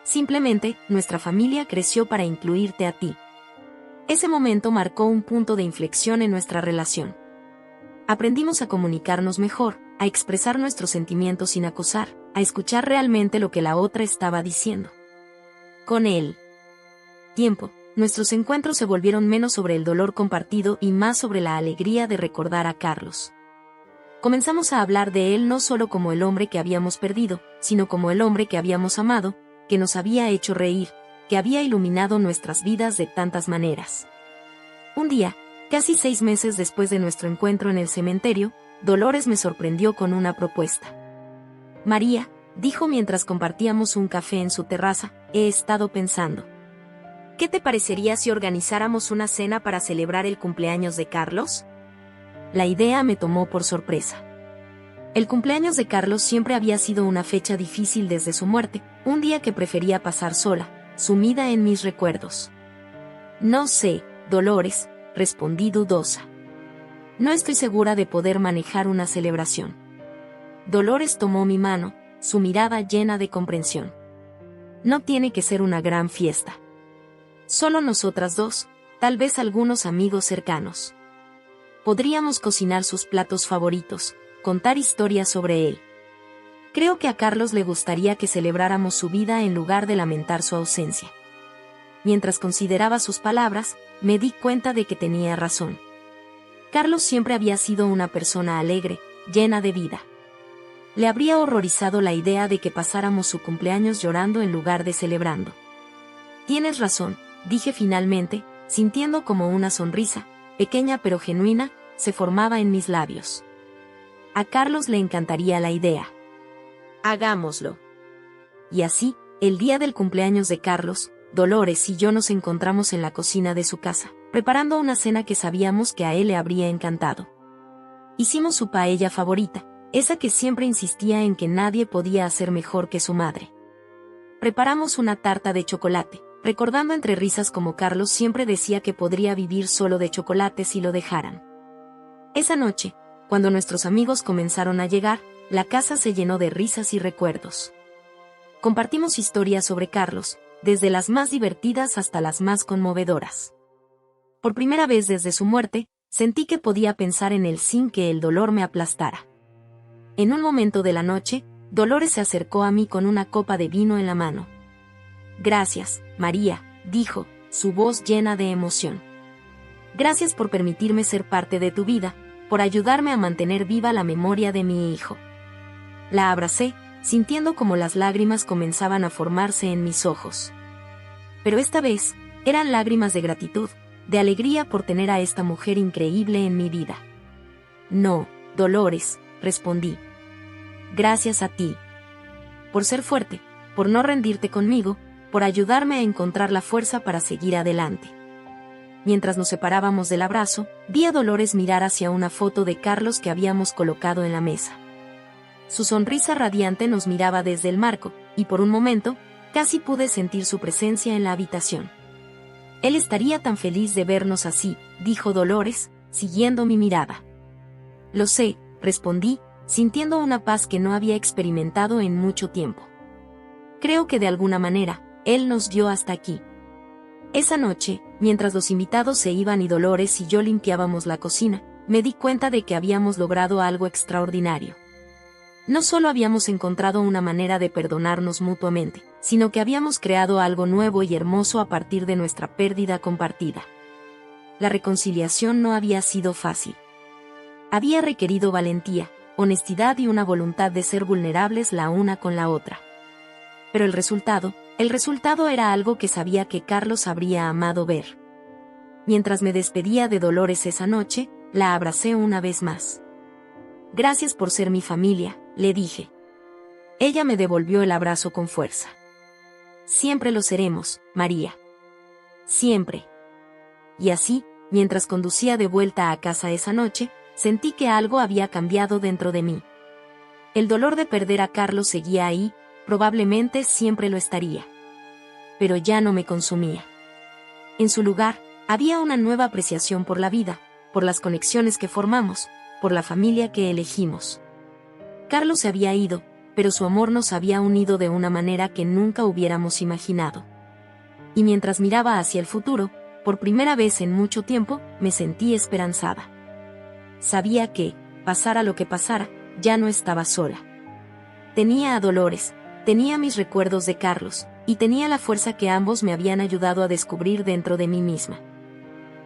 Simplemente, nuestra familia creció para incluirte a ti. Ese momento marcó un punto de inflexión en nuestra relación. Aprendimos a comunicarnos mejor, a expresar nuestros sentimientos sin acusar, a escuchar realmente lo que la otra estaba diciendo. Con el tiempo, nuestros encuentros se volvieron menos sobre el dolor compartido y más sobre la alegría de recordar a Carlos. Comenzamos a hablar de él no solo como el hombre que habíamos perdido, sino como el hombre que habíamos amado, que nos había hecho reír, que había iluminado nuestras vidas de tantas maneras. Un día, casi 6 meses después de nuestro encuentro en el cementerio, Dolores me sorprendió con una propuesta. María, dijo mientras compartíamos un café en su terraza, he estado pensando. ¿Qué te parecería si organizáramos una cena para celebrar el cumpleaños de Carlos? La idea me tomó por sorpresa. El cumpleaños de Carlos siempre había sido una fecha difícil desde su muerte, un día que prefería pasar sola, sumida en mis recuerdos. No sé, Dolores, respondí dudosa. No estoy segura de poder manejar una celebración. Dolores tomó mi mano, su mirada llena de comprensión. No tiene que ser una gran fiesta. Solo nosotras dos, tal vez algunos amigos cercanos. Podríamos cocinar sus platos favoritos, contar historias sobre él. Creo que a Carlos le gustaría que celebráramos su vida en lugar de lamentar su ausencia. Mientras consideraba sus palabras, me di cuenta de que tenía razón. Carlos siempre había sido una persona alegre, llena de vida. Le habría horrorizado la idea de que pasáramos su cumpleaños llorando en lugar de celebrando. Tienes razón, dije finalmente, sintiendo como una sonrisa, pequeña pero genuina, se formaba en mis labios. A Carlos le encantaría la idea. Hagámoslo. Y así, el día del cumpleaños de Carlos, Dolores y yo nos encontramos en la cocina de su casa, preparando una cena que sabíamos que a él le habría encantado. Hicimos su paella favorita, esa que siempre insistía en que nadie podía hacer mejor que su madre. Preparamos una tarta de chocolate, recordando entre risas como Carlos siempre decía que podría vivir solo de chocolate si lo dejaran. Esa noche, cuando nuestros amigos comenzaron a llegar, la casa se llenó de risas y recuerdos. Compartimos historias sobre Carlos, desde las más divertidas hasta las más conmovedoras. Por primera vez desde su muerte, sentí que podía pensar en él sin que el dolor me aplastara. En un momento de la noche, Dolores se acercó a mí con una copa de vino en la mano. Gracias, María, dijo, su voz llena de emoción. Gracias por permitirme ser parte de tu vida, por ayudarme a mantener viva la memoria de mi hijo. La abracé, sintiendo como las lágrimas comenzaban a formarse en mis ojos. Pero esta vez, eran lágrimas de gratitud, de alegría por tener a esta mujer increíble en mi vida. No, Dolores, respondí. Gracias a ti. Por ser fuerte, por no rendirte conmigo, por ayudarme a encontrar la fuerza para seguir adelante. Mientras nos separábamos del abrazo, vi a Dolores mirar hacia una foto de Carlos que habíamos colocado en la mesa. Su sonrisa radiante nos miraba desde el marco, y por un momento, casi pude sentir su presencia en la habitación. Él estaría tan feliz de vernos así, dijo Dolores, siguiendo mi mirada. Lo sé, respondí, sintiendo una paz que no había experimentado en mucho tiempo. Creo que de alguna manera, él nos dio hasta aquí. Esa noche, mientras los invitados se iban y Dolores y yo limpiábamos la cocina, me di cuenta de que habíamos logrado algo extraordinario. No solo habíamos encontrado una manera de perdonarnos mutuamente, sino que habíamos creado algo nuevo y hermoso a partir de nuestra pérdida compartida. La reconciliación no había sido fácil. Había requerido valentía, honestidad y una voluntad de ser vulnerables la una con la otra. Pero el resultado era algo que sabía que Carlos habría amado ver. Mientras me despedía de Dolores esa noche, la abracé una vez más. Gracias por ser mi familia, le dije. Ella me devolvió el abrazo con fuerza. Siempre lo seremos, María. Siempre. Y así, mientras conducía de vuelta a casa esa noche, sentí que algo había cambiado dentro de mí. El dolor de perder a Carlos seguía ahí, probablemente siempre lo estaría. Pero ya no me consumía. En su lugar, había una nueva apreciación por la vida, por las conexiones que formamos, por la familia que elegimos. Carlos se había ido, pero su amor nos había unido de una manera que nunca hubiéramos imaginado. Y mientras miraba hacia el futuro, por primera vez en mucho tiempo, me sentí esperanzada. Sabía que, pasara lo que pasara, ya no estaba sola. Tenía a Dolores, tenía mis recuerdos de Carlos, y tenía la fuerza que ambos me habían ayudado a descubrir dentro de mí misma.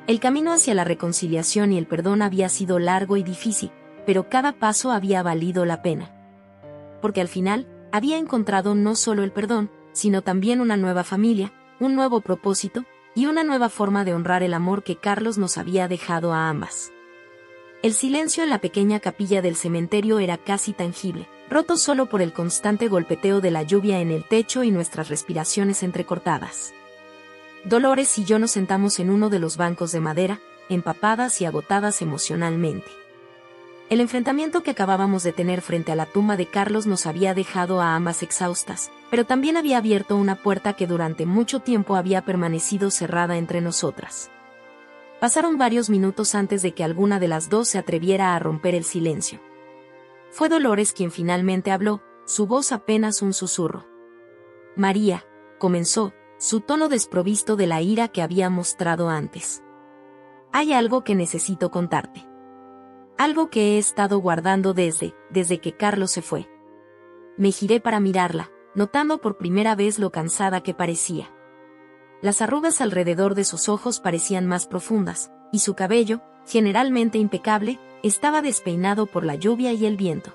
El camino hacia la reconciliación y el perdón había sido largo y difícil, pero cada paso había valido la pena. Porque al final, había encontrado no solo el perdón, sino también una nueva familia, un nuevo propósito, y una nueva forma de honrar el amor que Carlos nos había dejado a ambas. El silencio en la pequeña capilla del cementerio era casi tangible, roto solo por el constante golpeteo de la lluvia en el techo y nuestras respiraciones entrecortadas. Dolores y yo nos sentamos en uno de los bancos de madera, empapadas y agotadas emocionalmente. El enfrentamiento que acabábamos de tener frente a la tumba de Carlos nos había dejado a ambas exhaustas, pero también había abierto una puerta que durante mucho tiempo había permanecido cerrada entre nosotras. Pasaron varios minutos antes de que alguna de las dos se atreviera a romper el silencio. Fue Dolores quien finalmente habló, su voz apenas un susurro. María, comenzó, su tono desprovisto de la ira que había mostrado antes. Hay algo que necesito contarte. Algo que he estado guardando desde que Carlos se fue. Me giré para mirarla, notando por primera vez lo cansada que parecía. Las arrugas alrededor de sus ojos parecían más profundas, y su cabello, generalmente impecable, estaba despeinado por la lluvia y el viento.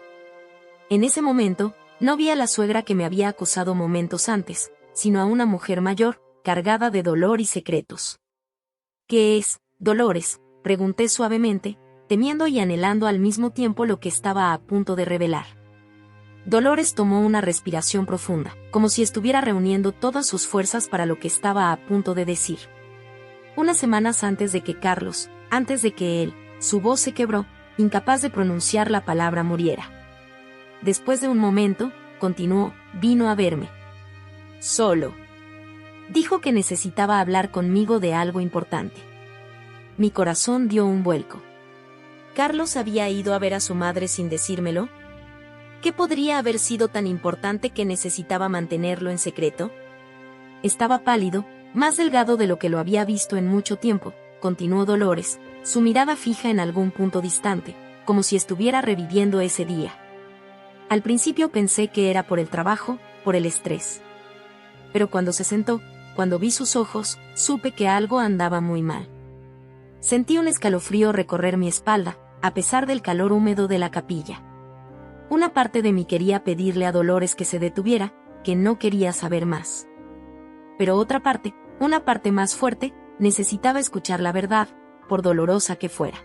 En ese momento, no vi a la suegra que me había acosado momentos antes, sino a una mujer mayor, cargada de dolor y secretos. ¿Qué es, Dolores?, pregunté suavemente, temiendo y anhelando al mismo tiempo lo que estaba a punto de revelar. Dolores tomó una respiración profunda, como si estuviera reuniendo todas sus fuerzas para lo que estaba a punto de decir. Unas semanas antes de que Carlos, antes de que él, su voz se quebró, incapaz de pronunciar la palabra muriera. Después de un momento, continuó, vino a verme. Solo. Dijo que necesitaba hablar conmigo de algo importante. Mi corazón dio un vuelco. ¿Carlos había ido a ver a su madre sin decírmelo? ¿Qué podría haber sido tan importante que necesitaba mantenerlo en secreto? Estaba pálido, más delgado de lo que lo había visto en mucho tiempo, continuó Dolores, su mirada fija en algún punto distante, como si estuviera reviviendo ese día. Al principio pensé que era por el trabajo, por el estrés. Pero cuando se sentó, cuando vi sus ojos, supe que algo andaba muy mal. Sentí un escalofrío recorrer mi espalda, a pesar del calor húmedo de la capilla. Una parte de mí quería pedirle a Dolores que se detuviera, que no quería saber más. Pero otra parte, una parte más fuerte, necesitaba escuchar la verdad, por dolorosa que fuera.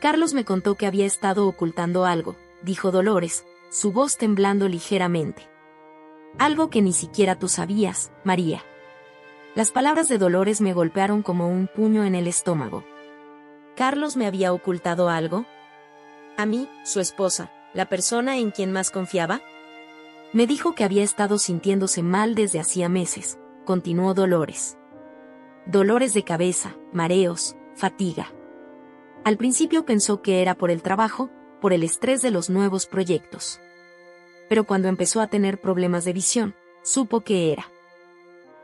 Carlos me contó que había estado ocultando algo, dijo Dolores, su voz temblando ligeramente. Algo que ni siquiera tú sabías, María. Las palabras de Dolores me golpearon como un puño en el estómago. ¿Carlos me había ocultado algo? ¿A mí, su esposa, la persona en quien más confiaba? Me dijo que había estado sintiéndose mal desde hacía meses, continuó Dolores. Dolores de cabeza, mareos, fatiga. Al principio pensó que era por el trabajo, por el estrés de los nuevos proyectos. Pero cuando empezó a tener problemas de visión, supo que era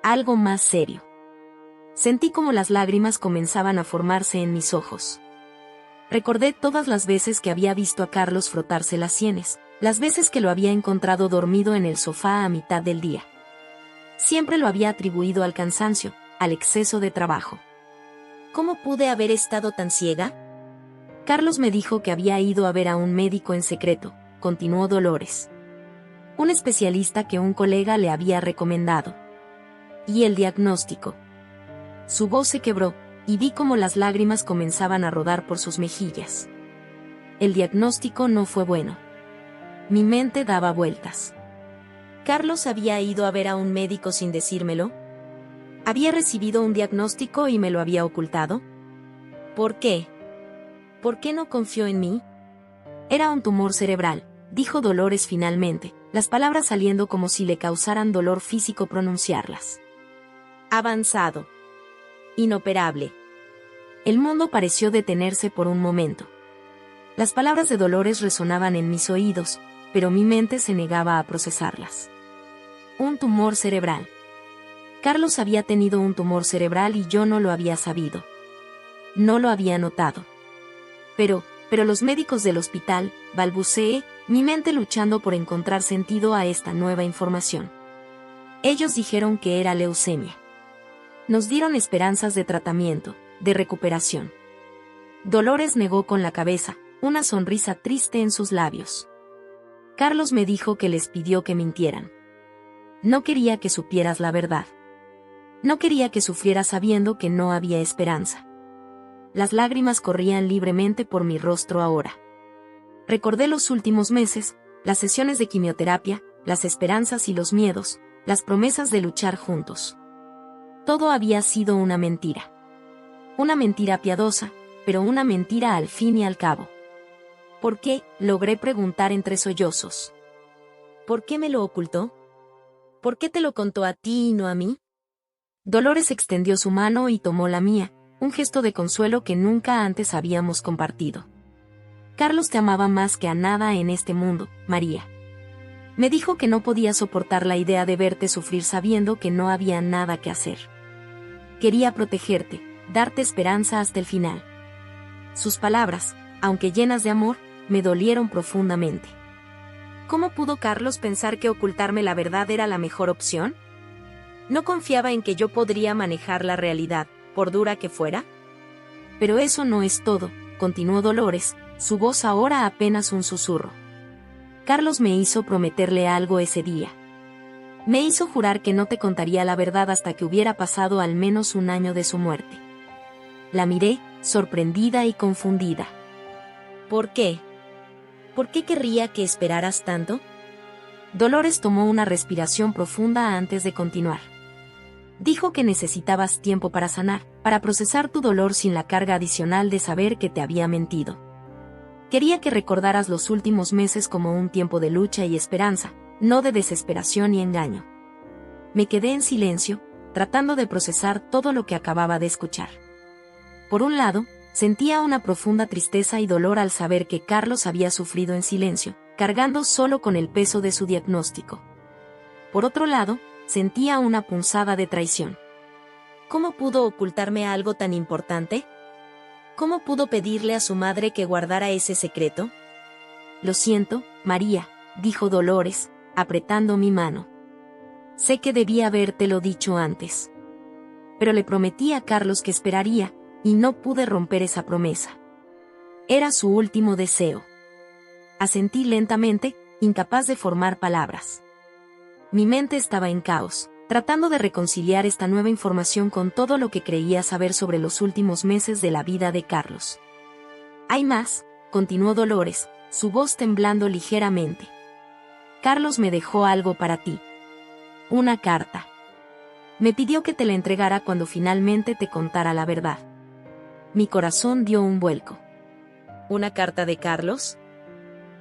algo más serio. Sentí como las lágrimas comenzaban a formarse en mis ojos. Recordé todas las veces que había visto a Carlos frotarse las sienes, las veces que lo había encontrado dormido en el sofá a mitad del día. Siempre lo había atribuido al cansancio, al exceso de trabajo. ¿Cómo pude haber estado tan ciega? Carlos me dijo que había ido a ver a un médico en secreto, continuó Dolores. Un especialista que un colega le había recomendado. ¿Y el diagnóstico? Su voz se quebró, y vi cómo las lágrimas comenzaban a rodar por sus mejillas. El diagnóstico no fue bueno. Mi mente daba vueltas. ¿Carlos había ido a ver a un médico sin decírmelo? ¿Había recibido un diagnóstico y me lo había ocultado? ¿Por qué? ¿Por qué no confió en mí? Era un tumor cerebral, dijo Dolores finalmente, las palabras saliendo como si le causaran dolor físico pronunciarlas. Avanzado. Inoperable. El mundo pareció detenerse por un momento. Las palabras de Dolores resonaban en mis oídos, pero mi mente se negaba a procesarlas. Un tumor cerebral. Carlos había tenido un tumor cerebral y yo no lo había sabido. No lo había notado. Pero los médicos del hospital, balbuceé, mi mente luchando por encontrar sentido a esta nueva información. Ellos dijeron que era leucemia. Nos dieron esperanzas de tratamiento, de recuperación. Dolores negó con la cabeza, una sonrisa triste en sus labios. Carlos me dijo que les pidió que mintieran. No quería que supieras la verdad. No quería que sufrieras sabiendo que no había esperanza. Las lágrimas corrían libremente por mi rostro ahora. Recordé los últimos meses, las sesiones de quimioterapia, las esperanzas y los miedos, las promesas de luchar juntos. Todo había sido una mentira. Una mentira piadosa, pero una mentira al fin y al cabo. ¿Por qué? Logré preguntar entre sollozos. ¿Por qué me lo ocultó? ¿Por qué te lo contó a ti y no a mí? Dolores extendió su mano y tomó la mía, un gesto de consuelo que nunca antes habíamos compartido. Carlos te amaba más que a nada en este mundo, María. Me dijo que no podía soportar la idea de verte sufrir sabiendo que no había nada que hacer. Quería protegerte, darte esperanza hasta el final. Sus palabras, aunque llenas de amor, me dolieron profundamente. ¿Cómo pudo Carlos pensar que ocultarme la verdad era la mejor opción? ¿No confiaba en que yo podría manejar la realidad, por dura que fuera? Pero eso no es todo, continuó Dolores, su voz ahora apenas un susurro. Carlos me hizo prometerle algo ese día. Me hizo jurar que no te contaría la verdad hasta que hubiera pasado al menos un año de su muerte. La miré, sorprendida y confundida. ¿Por qué? ¿Por qué querría que esperaras tanto? Dolores tomó una respiración profunda antes de continuar. Dijo que necesitabas tiempo para sanar, para procesar tu dolor sin la carga adicional de saber que te había mentido. Quería que recordaras los últimos meses como un tiempo de lucha y esperanza, no de desesperación y engaño. Me quedé en silencio, tratando de procesar todo lo que acababa de escuchar. Por un lado, sentía una profunda tristeza y dolor al saber que Carlos había sufrido en silencio, cargando solo con el peso de su diagnóstico. Por otro lado, sentía una punzada de traición. ¿Cómo pudo ocultarme algo tan importante? ¿Cómo pudo pedirle a su madre que guardara ese secreto? Lo siento, María, dijo Dolores, apretando mi mano. Sé que debía habértelo dicho antes. Pero le prometí a Carlos que esperaría, y no pude romper esa promesa. Era su último deseo. Asentí lentamente, incapaz de formar palabras. Mi mente estaba en caos, tratando de reconciliar esta nueva información con todo lo que creía saber sobre los últimos meses de la vida de Carlos. Hay más, continuó Dolores, su voz temblando ligeramente. Carlos me dejó algo para ti. Una carta. Me pidió que te la entregara cuando finalmente te contara la verdad. Mi corazón dio un vuelco. ¿Una carta de Carlos?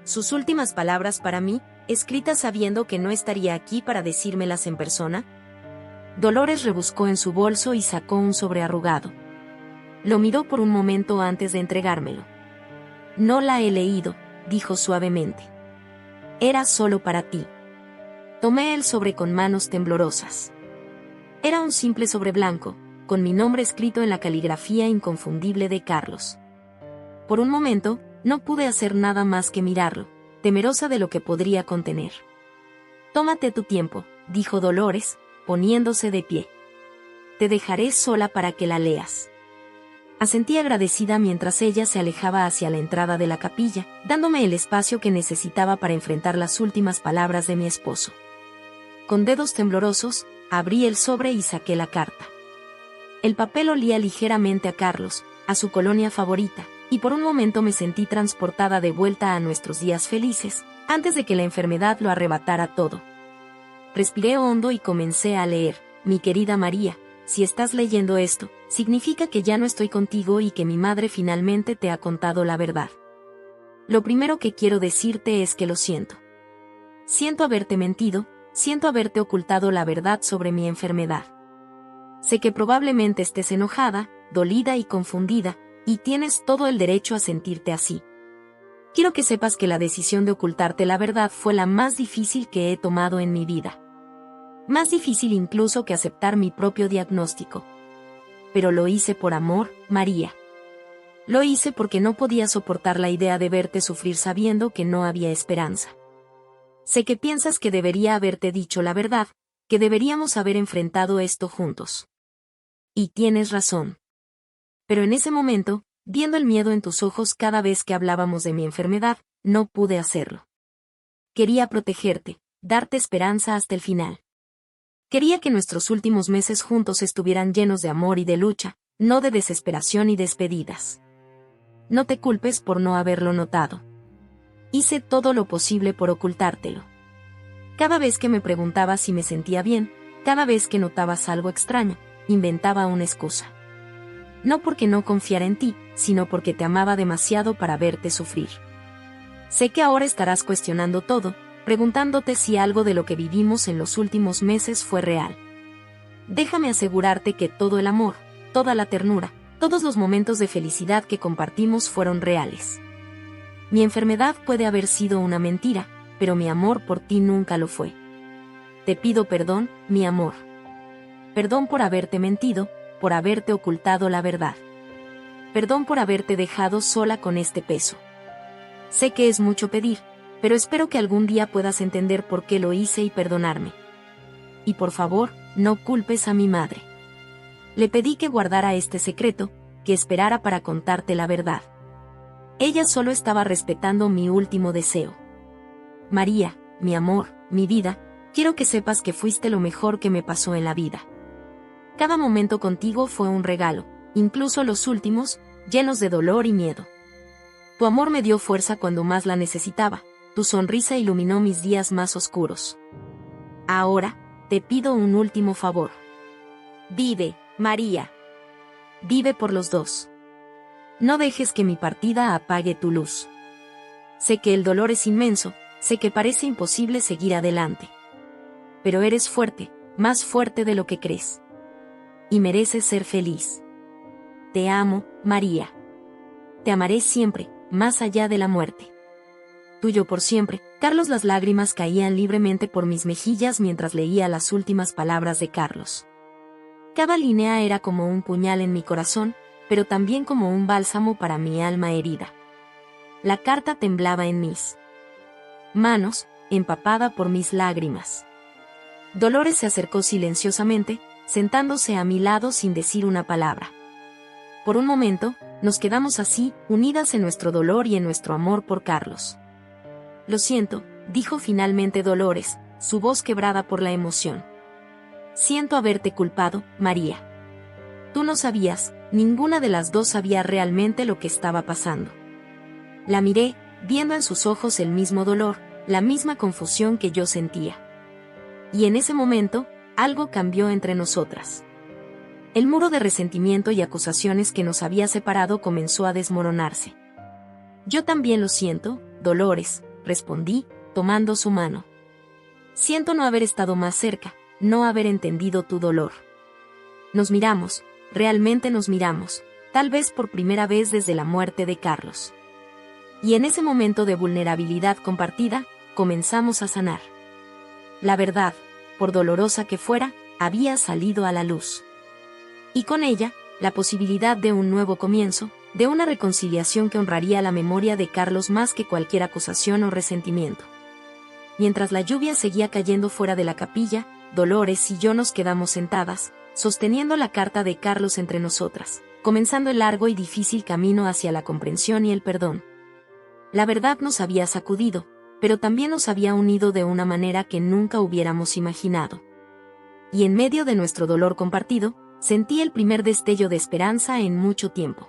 ¿Sus últimas palabras para mí, escritas sabiendo que no estaría aquí para decírmelas en persona? Dolores rebuscó en su bolso y sacó un sobre arrugado. Lo miró por un momento antes de entregármelo. No la he leído, dijo suavemente. Era solo para ti. Tomé el sobre con manos temblorosas. Era un simple sobre blanco, con mi nombre escrito en la caligrafía inconfundible de Carlos. Por un momento, no pude hacer nada más que mirarlo, temerosa de lo que podría contener. Tómate tu tiempo, dijo Dolores, poniéndose de pie. Te dejaré sola para que la leas. Asentí agradecida mientras ella se alejaba hacia la entrada de la capilla, dándome el espacio que necesitaba para enfrentar las últimas palabras de mi esposo. Con dedos temblorosos, abrí el sobre y saqué la carta. El papel olía ligeramente a Carlos, a su colonia favorita, y por un momento me sentí transportada de vuelta a nuestros días felices, antes de que la enfermedad lo arrebatara todo. Respiré hondo y comencé a leer. Mi querida María, si estás leyendo esto, significa que ya no estoy contigo y que mi madre finalmente te ha contado la verdad. Lo primero que quiero decirte es que lo siento. Siento haberte mentido, siento haberte ocultado la verdad sobre mi enfermedad. Sé que probablemente estés enojada, dolida y confundida, y tienes todo el derecho a sentirte así. Quiero que sepas que la decisión de ocultarte la verdad fue la más difícil que he tomado en mi vida. Más difícil incluso que aceptar mi propio diagnóstico. Pero lo hice por amor, María. Lo hice porque no podía soportar la idea de verte sufrir sabiendo que no había esperanza. Sé que piensas que debería haberte dicho la verdad, que deberíamos haber enfrentado esto juntos. Y tienes razón. Pero en ese momento, viendo el miedo en tus ojos cada vez que hablábamos de mi enfermedad, no pude hacerlo. Quería protegerte, darte esperanza hasta el final. Quería que nuestros últimos meses juntos estuvieran llenos de amor y de lucha, no de desesperación y despedidas. No te culpes por no haberlo notado. Hice todo lo posible por ocultártelo. Cada vez que me preguntabas si me sentía bien, cada vez que notabas algo extraño, inventaba una excusa. No porque no confiara en ti, sino porque te amaba demasiado para verte sufrir. Sé que ahora estarás cuestionando todo, preguntándote si algo de lo que vivimos en los últimos meses fue real. Déjame asegurarte que todo el amor, toda la ternura, todos los momentos de felicidad que compartimos fueron reales. Mi enfermedad puede haber sido una mentira, pero mi amor por ti nunca lo fue. Te pido perdón, mi amor. Perdón por haberte mentido, por haberte ocultado la verdad. Perdón por haberte dejado sola con este peso. Sé que es mucho pedir, pero espero que algún día puedas entender por qué lo hice y perdonarme. Y por favor, no culpes a mi madre. Le pedí que guardara este secreto, que esperara para contarte la verdad. Ella solo estaba respetando mi último deseo. María, mi amor, mi vida, quiero que sepas que fuiste lo mejor que me pasó en la vida. Cada momento contigo fue un regalo, incluso los últimos, llenos de dolor y miedo. Tu amor me dio fuerza cuando más la necesitaba, tu sonrisa iluminó mis días más oscuros. Ahora, te pido un último favor. Vive, María. Vive por los dos. No dejes que mi partida apague tu luz. Sé que el dolor es inmenso, sé que parece imposible seguir adelante. Pero eres fuerte, más fuerte de lo que crees. Y mereces ser feliz. Te amo, María. Te amaré siempre, más allá de la muerte. Tuyo por siempre, Carlos. Las lágrimas caían libremente por mis mejillas mientras leía las últimas palabras de Carlos. Cada línea era como un puñal en mi corazón, pero también como un bálsamo para mi alma herida. La carta temblaba en mis manos, empapada por mis lágrimas. Dolores se acercó silenciosamente, sentándose a mi lado sin decir una palabra. Por un momento, nos quedamos así, unidas en nuestro dolor y en nuestro amor por Carlos. Lo siento, dijo finalmente Dolores, su voz quebrada por la emoción. Siento haberte culpado, María. Tú no sabías, ninguna de las dos sabía realmente lo que estaba pasando. La miré, viendo en sus ojos el mismo dolor, la misma confusión que yo sentía. Y en ese momento, algo cambió entre nosotras. El muro de resentimiento y acusaciones que nos había separado comenzó a desmoronarse. Yo también lo siento, Dolores, respondí, tomando su mano. Siento no haber estado más cerca, no haber entendido tu dolor. Nos miramos, realmente nos miramos, tal vez por primera vez desde la muerte de Carlos. Y en ese momento de vulnerabilidad compartida, comenzamos a sanar. La verdad, por dolorosa que fuera, había salido a la luz. Y con ella, la posibilidad de un nuevo comienzo, de una reconciliación que honraría la memoria de Carlos más que cualquier acusación o resentimiento. Mientras la lluvia seguía cayendo fuera de la capilla, Dolores y yo nos quedamos sentadas, sosteniendo la carta de Carlos entre nosotras, comenzando el largo y difícil camino hacia la comprensión y el perdón. La verdad nos había sacudido, pero también nos había unido de una manera que nunca hubiéramos imaginado. Y en medio de nuestro dolor compartido, Sentí el primer destello de esperanza en mucho tiempo.